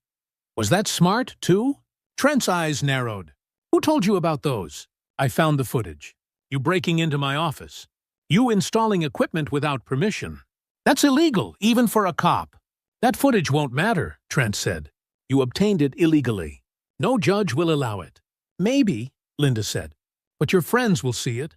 Was that smart, too?" Trent's eyes narrowed. "Who told you about those?" "I found the footage. You breaking into my office. You installing equipment without permission. That's illegal, even for a cop." "That footage won't matter," Trent said. "You obtained it illegally. No judge will allow it." "Maybe," Linda said. "But your friends will see it.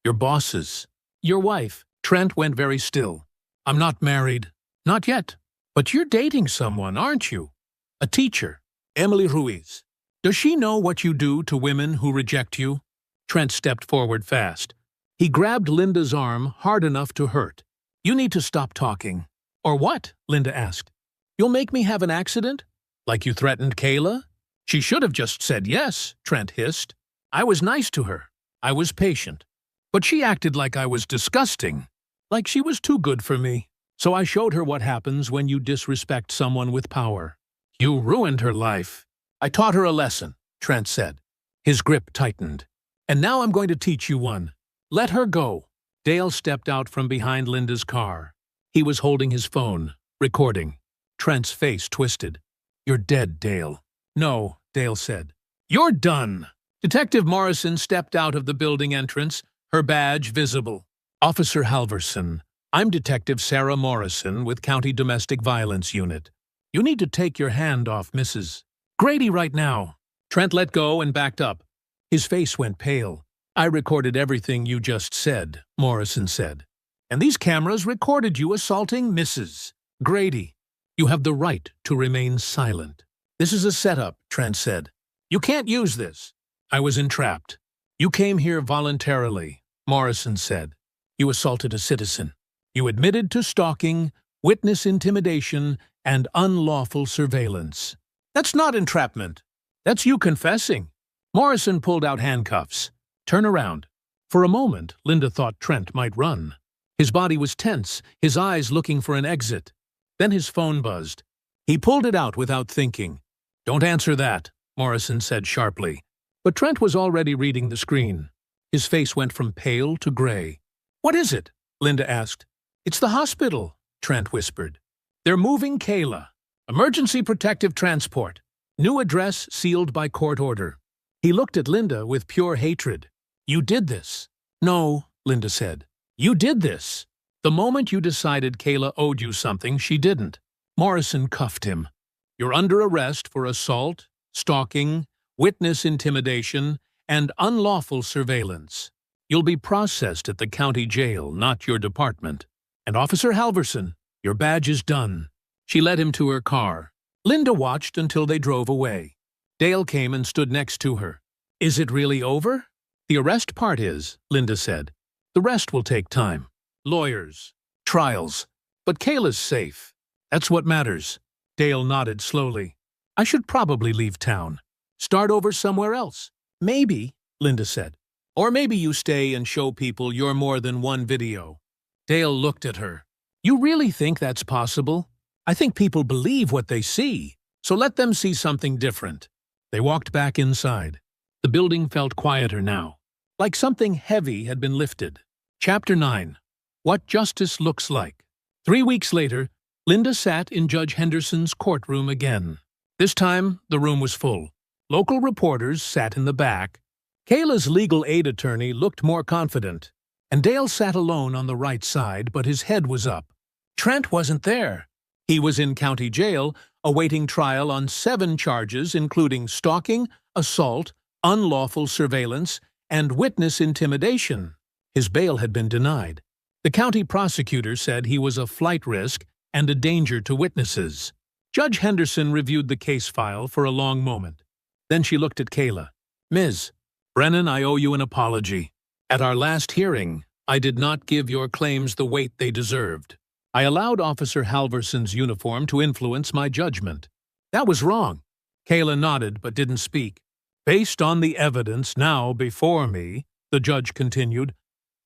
Your bosses. Your wife." Trent went very still. "I'm not married." "Not yet. But you're dating someone, aren't you? A teacher. Emily Ruiz. Does she know what you do to women who reject you?" Trent stepped forward fast. He grabbed Linda's arm hard enough to hurt. "You need to stop talking." "Or what?" Linda asked. "You'll make me have an accident? Like you threatened Kayla?" "She should have just said yes," Trent hissed. "I was nice to her. I was patient. But she acted like I was disgusting. Like she was too good for me. So I showed her what happens when you disrespect someone with power. You ruined her life." "I taught her a lesson," Trent said. His grip tightened. "And now I'm going to teach you one. Let her go." Dale stepped out from behind Linda's car. He was holding his phone, recording. Trent's face twisted. "You're dead, Dale." "No," Dale said. "You're done." Detective Morrison stepped out of the building entrance, her badge visible. "Officer Halverson, I'm Detective Sarah Morrison with County Domestic Violence Unit. You need to take your hand off Mrs. Grady right now." Trent let go and backed up. His face went pale. "I recorded everything you just said," Morrison said. "And these cameras recorded you assaulting Mrs. Grady. You have the right to remain silent." "This is a setup," Trent said. "You can't use this." "I was entrapped." "You came here voluntarily," Morrison said. "You assaulted a citizen. You admitted to stalking, witness intimidation, and unlawful surveillance." "That's not entrapment. That's you confessing." Morrison pulled out handcuffs. "Turn around." For a moment, Linda thought Trent might run. His body was tense, his eyes looking for an exit. Then his phone buzzed. He pulled it out without thinking. "Don't answer that," Morrison said sharply. But Trent was already reading the screen. His face went from pale to gray. "What is it?" Linda asked. "It's the hospital," Trent whispered. "They're moving Kayla. Emergency protective transport. New address sealed by court order." He looked at Linda with pure hatred. "You did this." "No," Linda said. "You did this. The moment you decided Kayla owed you something, she didn't." Morrison cuffed him. "You're under arrest for assault, stalking, witness intimidation, and unlawful surveillance. You'll be processed at the county jail, not your department. And Officer Halverson, your badge is done." She led him to her car. Linda watched until they drove away. Dale came and stood next to her. "Is it really over?" "The arrest part is," Linda said. "The rest will take time. Lawyers, trials, But Kayla's safe. That's what matters. Dale nodded slowly. I should probably leave town. Start over somewhere else. Maybe, Linda said. Or maybe you stay and show people you're more than one video. Dale looked at her. You really think that's possible? I think people believe what they see, so let them see something different. They walked back inside. The building felt quieter now, like something heavy had been lifted. Chapter 9. What Justice Looks Like. 3 weeks later, Linda sat in Judge Henderson's courtroom again. This time, the room was full. Local reporters sat in the back. Kayla's legal aid attorney looked more confident, and Dale sat alone on the right side, but his head was up. Trent wasn't there. He was in county jail, awaiting trial on 7 charges, including stalking, assault, unlawful surveillance, and witness intimidation. His bail had been denied. The county prosecutor said he was a flight risk and a danger to witnesses. Judge Henderson reviewed the case file for a long moment. Then she looked at Kayla. Ms. Brennan, I owe you an apology. At our last hearing, I did not give your claims the weight they deserved. I allowed Officer Halverson's uniform to influence my judgment. That was wrong. Kayla nodded but didn't speak. Based on the evidence now before me, the judge continued,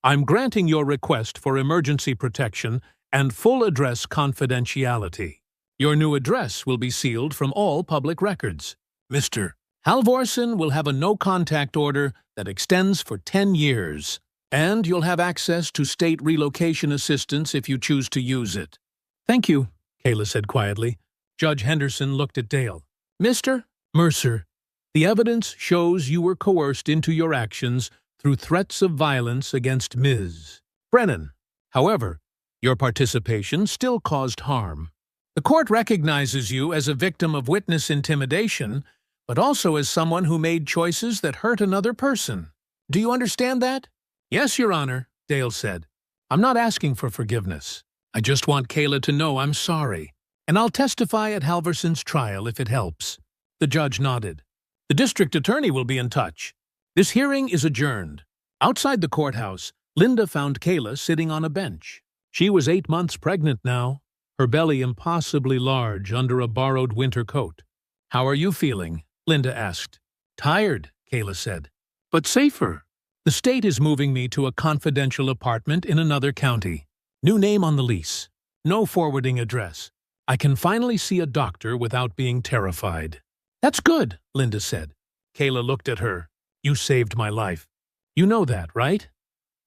I'm granting your request for emergency protection and full address confidentiality. Your new address will be sealed from all public records. Mr. Halvorsen will have a no-contact order that extends for 10 years, and you'll have access to state relocation assistance if you choose to use it. Thank you, Kayla said quietly. Judge Henderson looked at Dale. Mr. Mercer, the evidence shows you were coerced into your actions through threats of violence against Ms. Brennan. However, your participation still caused harm. The court recognizes you as a victim of witness intimidation, but also as someone who made choices that hurt another person. Do you understand that? Yes, Your Honor, Dale said. I'm not asking for forgiveness. I just want Kayla to know I'm sorry, and I'll testify at Halverson's trial if it helps. The judge nodded. The district attorney will be in touch. This hearing is adjourned. Outside the courthouse, Linda found Kayla sitting on a bench. She was 8 months pregnant now, her belly impossibly large under a borrowed winter coat. How are you feeling? Linda asked. Tired, Kayla said, but safer. The state is moving me to a confidential apartment in another county. New name on the lease. No forwarding address. I can finally see a doctor without being terrified. That's good, Linda said. Kayla looked at her. You saved my life. You know that, right?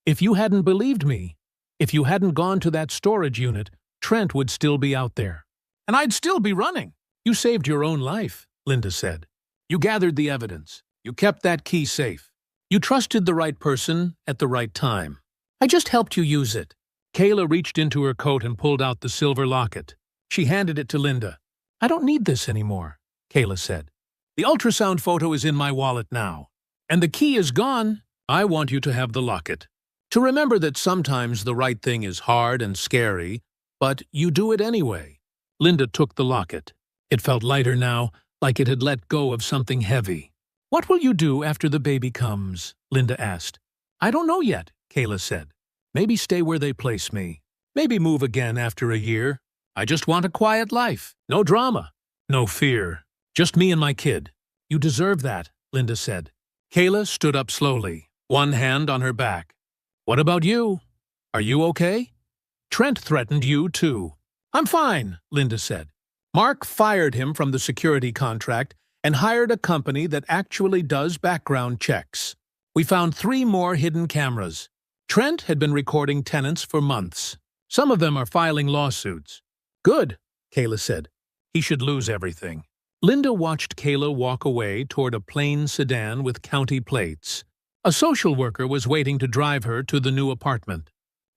If you hadn't believed me, if you hadn't gone to that storage unit, Trent would still be out there. And I'd still be running. You saved your own life, Linda said. You gathered the evidence. You kept that key safe. You trusted the right person at the right time. I just helped you use it. Kayla reached into her coat and pulled out the silver locket. She handed it to Linda. I don't need this anymore, Kayla said. The ultrasound photo is in my wallet now. And the key is gone. I want you to have the locket. To remember that sometimes the right thing is hard and scary, but you do it anyway. Linda took the locket. It felt lighter now, like it had let go of something heavy. What will you do after the baby comes? Linda asked. I don't know yet, Kayla said. Maybe stay where they place me. Maybe move again after a year. I just want a quiet life. No drama. No fear. Just me and my kid. You deserve that, Linda said. Kayla stood up slowly, one hand on her back. What about you? Are you okay? Trent threatened you too. I'm fine, Linda said. Mark fired him from the security contract and hired a company that actually does background checks. We found 3 more hidden cameras. Trent had been recording tenants for months. Some of them are filing lawsuits. Good, Kayla said. He should lose everything. Linda watched Kayla walk away toward a plain sedan with county plates. A social worker was waiting to drive her to the new apartment.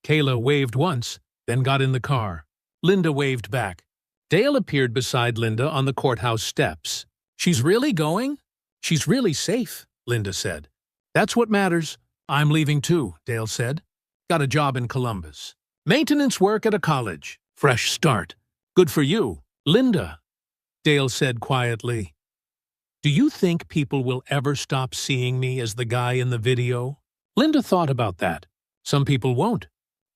Kayla waved once, then got in the car. Linda waved back. Dale appeared beside Linda on the courthouse steps. She's really going? She's really safe, Linda said. That's what matters. I'm leaving too, Dale said. Got a job in Columbus. Maintenance work at a college. Fresh start. Good for you, Linda, Dale said quietly. Do you think people will ever stop seeing me as the guy in the video? Linda thought about that. Some people won't.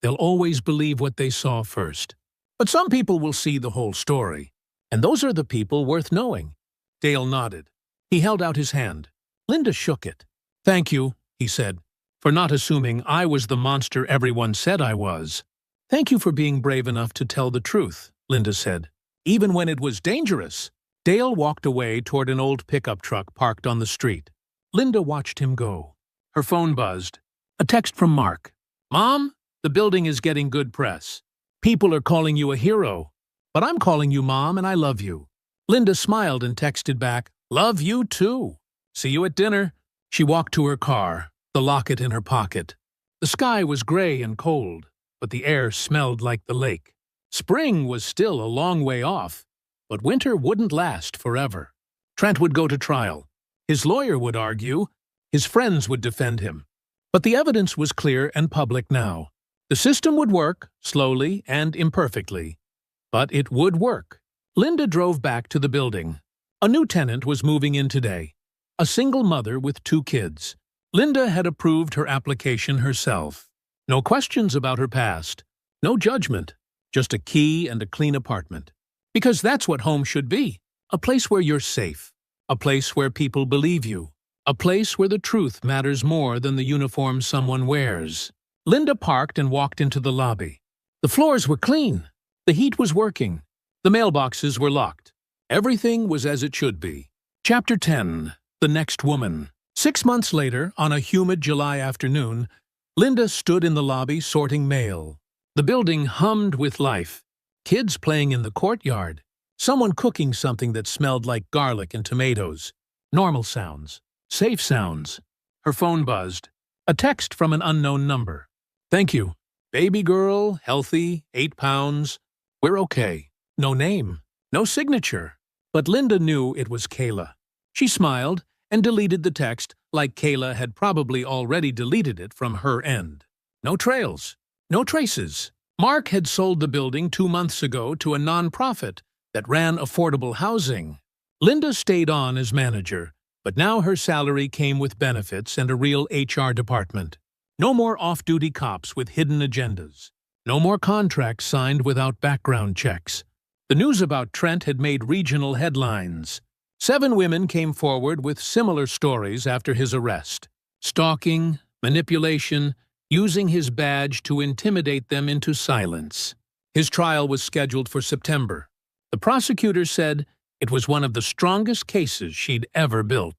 They'll always believe what they saw first. But some people will see the whole story, and those are the people worth knowing. Dale nodded. He held out his hand. Linda shook it. Thank you, he said, for not assuming I was the monster everyone said I was. Thank you for being brave enough to tell the truth, Linda said. Even when it was dangerous. Dale walked away toward an old pickup truck parked on the street. Linda watched him go. Her phone buzzed. A text from Mark. Mom, the building is getting good press. People are calling you a hero. But I'm calling you Mom, and I love you. Linda smiled and texted back, Love you too. See you at dinner. She walked to her car, the locket in her pocket. The sky was gray and cold, but the air smelled like the lake. Spring was still a long way off, but winter wouldn't last forever. Trent would go to trial. His lawyer would argue. His friends would defend him. But the evidence was clear and public now. The system would work, slowly and imperfectly. But it would work. Linda drove back to the building. A new tenant was moving in today. A single mother with 2 kids. Linda had approved her application herself. No questions about her past. No judgment. Just a key and a clean apartment. Because that's what home should be. A place where you're safe. A place where people believe you. A place where the truth matters more than the uniform someone wears. Linda parked and walked into the lobby. The floors were clean. The heat was working. The mailboxes were locked. Everything was as it should be. Chapter 10. The Next Woman. 6 months later, on a humid July afternoon, Linda stood in the lobby sorting mail. The building hummed with life. Kids playing in the courtyard. Someone cooking something that smelled like garlic and tomatoes. Normal sounds. Safe sounds. Her phone buzzed. A text from an unknown number. Thank you. Baby girl, healthy, 8 pounds. We're okay. No name. No signature. But Linda knew it was Kayla. She smiled and deleted the text like Kayla had probably already deleted it from her end. No trails. No traces. Mark had sold the building 2 months ago to a nonprofit that ran affordable housing. Linda stayed on as manager, but now her salary came with benefits and a real HR department. No more off-duty cops with hidden agendas. No more contracts signed without background checks. The news about Trent had made regional headlines. 7 women came forward with similar stories after his arrest. Stalking, manipulation, using his badge to intimidate them into silence. His trial was scheduled for September. The prosecutor said it was one of the strongest cases she'd ever built.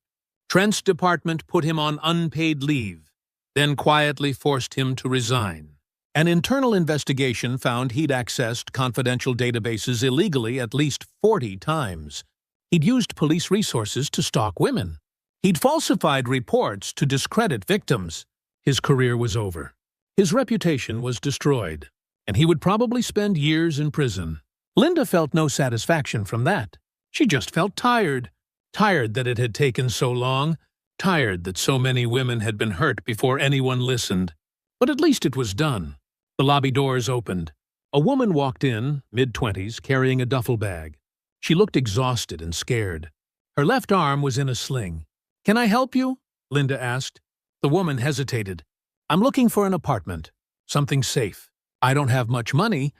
Trent's department put him on unpaid leave, then quietly forced him to resign. An internal investigation found he'd accessed confidential databases illegally at least 40 times. He'd used police resources to stalk women. He'd falsified reports to discredit victims. His career was over. His reputation was destroyed, and he would probably spend years in prison. Linda felt no satisfaction from that. She just felt tired. Tired that it had taken so long. Tired that so many women had been hurt before anyone listened. But at least it was done. The lobby doors opened. A woman walked in, mid-20s, carrying a duffel bag. She looked exhausted and scared. Her left arm was in a sling. "Can I help you?" Linda asked. The woman hesitated. "I'm looking for an apartment. Something safe. I don't have much money,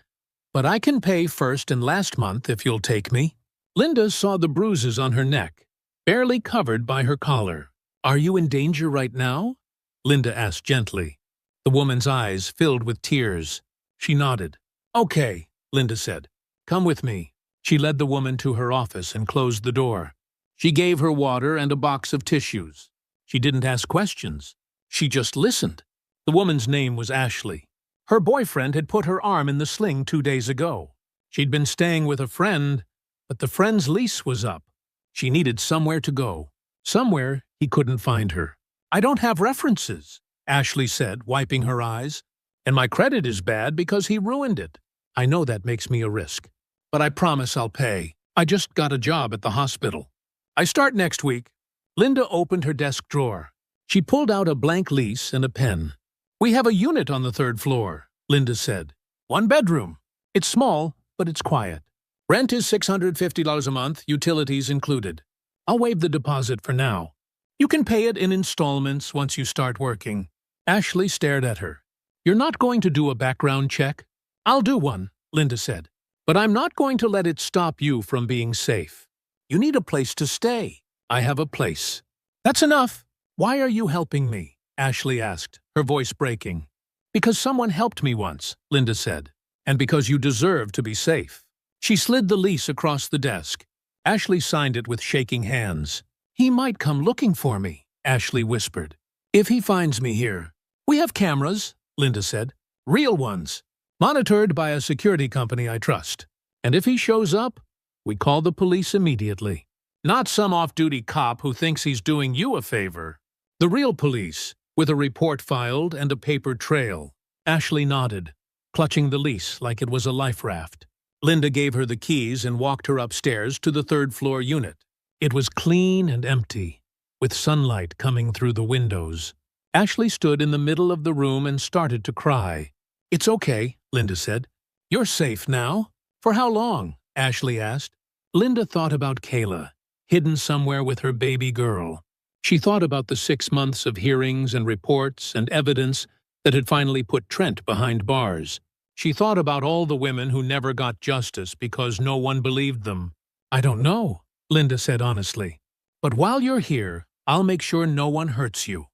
but I can pay first and last month if you'll take me." Linda saw the bruises on her neck, barely covered by her collar. "Are you in danger right now?" Linda asked gently. The woman's eyes filled with tears. She nodded. "Okay," Linda said. "Come with me." She led the woman to her office and closed the door. She gave her water and a box of tissues. She didn't ask questions. She just listened. The woman's name was Ashley. Her boyfriend had put her arm in the sling 2 days ago. She'd been staying with a friend, but the friend's lease was up. She needed somewhere to go. Somewhere he couldn't find her. "I don't have references," Ashley said, wiping her eyes. "And my credit is bad because he ruined it. I know that makes me a risk. But I promise I'll pay. I just got a job at the hospital. I start next week." Linda opened her desk drawer. She pulled out a blank lease and a pen. "We have a unit on the 3rd floor," Linda said. "1 bedroom. It's small, but it's quiet. Rent is $650 a month, utilities included. I'll waive the deposit for now. You can pay it in installments once you start working." Ashley stared at her. "You're not going to do a background check?" "I'll do one," Linda said. But I'm not going to let it stop you from being safe. You need a place to stay. I have a place. That's enough. Why are you helping me? Ashley asked, her voice breaking. Because someone helped me once, Linda said. And because you deserve to be safe. She slid the lease across the desk. Ashley signed it with shaking hands. He might come looking for me, Ashley whispered. If he finds me here. We have cameras, Linda said. Real ones. Monitored by a security company I trust. And if he shows up, we call the police immediately. Not some off-duty cop who thinks he's doing you a favor. The real police, with a report filed and a paper trail. Ashley nodded, clutching the lease like it was a life raft. Linda gave her the keys and walked her upstairs to the third-floor unit. It was clean and empty, with sunlight coming through the windows. Ashley stood in the middle of the room and started to cry. It's okay, Linda said. You're safe now. For how long? Ashley asked. Linda thought about Kayla, hidden somewhere with her baby girl. She thought about the 6 months of hearings and reports and evidence that had finally put Trent behind bars. She thought about all the women who never got justice because no one believed them. I don't know, Linda said honestly. But while you're here, I'll make sure no one hurts you.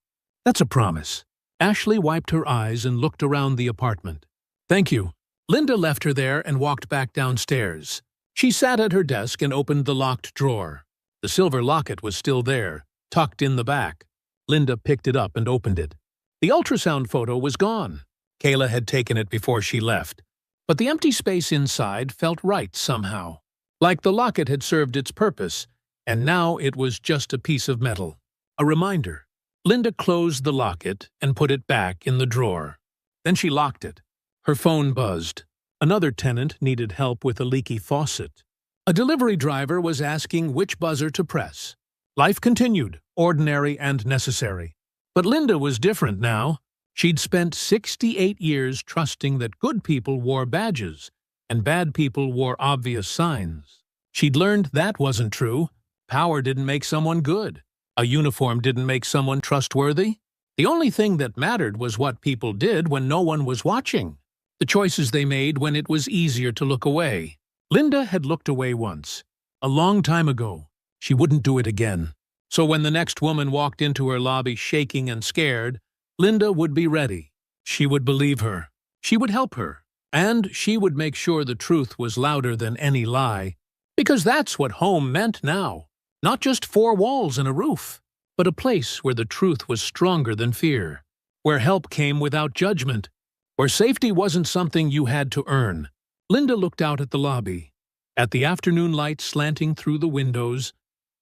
That's a promise. Ashley wiped her eyes and looked around the apartment. Thank you. Linda left her there and walked back downstairs. She sat at her desk and opened the locked drawer. The silver locket was still there, tucked in the back. Linda picked it up and opened it. The ultrasound photo was gone. Kayla had taken it before she left. But the empty space inside felt right somehow. Like the locket had served its purpose, and now it was just a piece of metal. A reminder. Linda closed the locket and put it back in the drawer. Then she locked it. Her phone buzzed. Another tenant needed help with a leaky faucet. A delivery driver was asking which buzzer to press. Life continued, ordinary and necessary. But Linda was different now. She'd spent 68 years trusting that good people wore badges and bad people wore obvious signs. She'd learned that wasn't true. Power didn't make someone good. A uniform didn't make someone trustworthy. The only thing that mattered was what people did when no one was watching. The choices they made when it was easier to look away. Linda had looked away once. A long time ago. She wouldn't do it again. So when the next woman walked into her lobby shaking and scared, Linda would be ready. She would believe her. She would help her. And she would make sure the truth was louder than any lie. Because that's what home meant now. Not just 4 walls and a roof, but a place where the truth was stronger than fear. Where help came without judgment. Where safety wasn't something you had to earn. Linda looked out at the lobby. At the afternoon light slanting through the windows.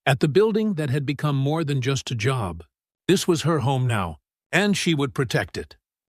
At the building that had become more than just a job. This was her home now. And she would protect it.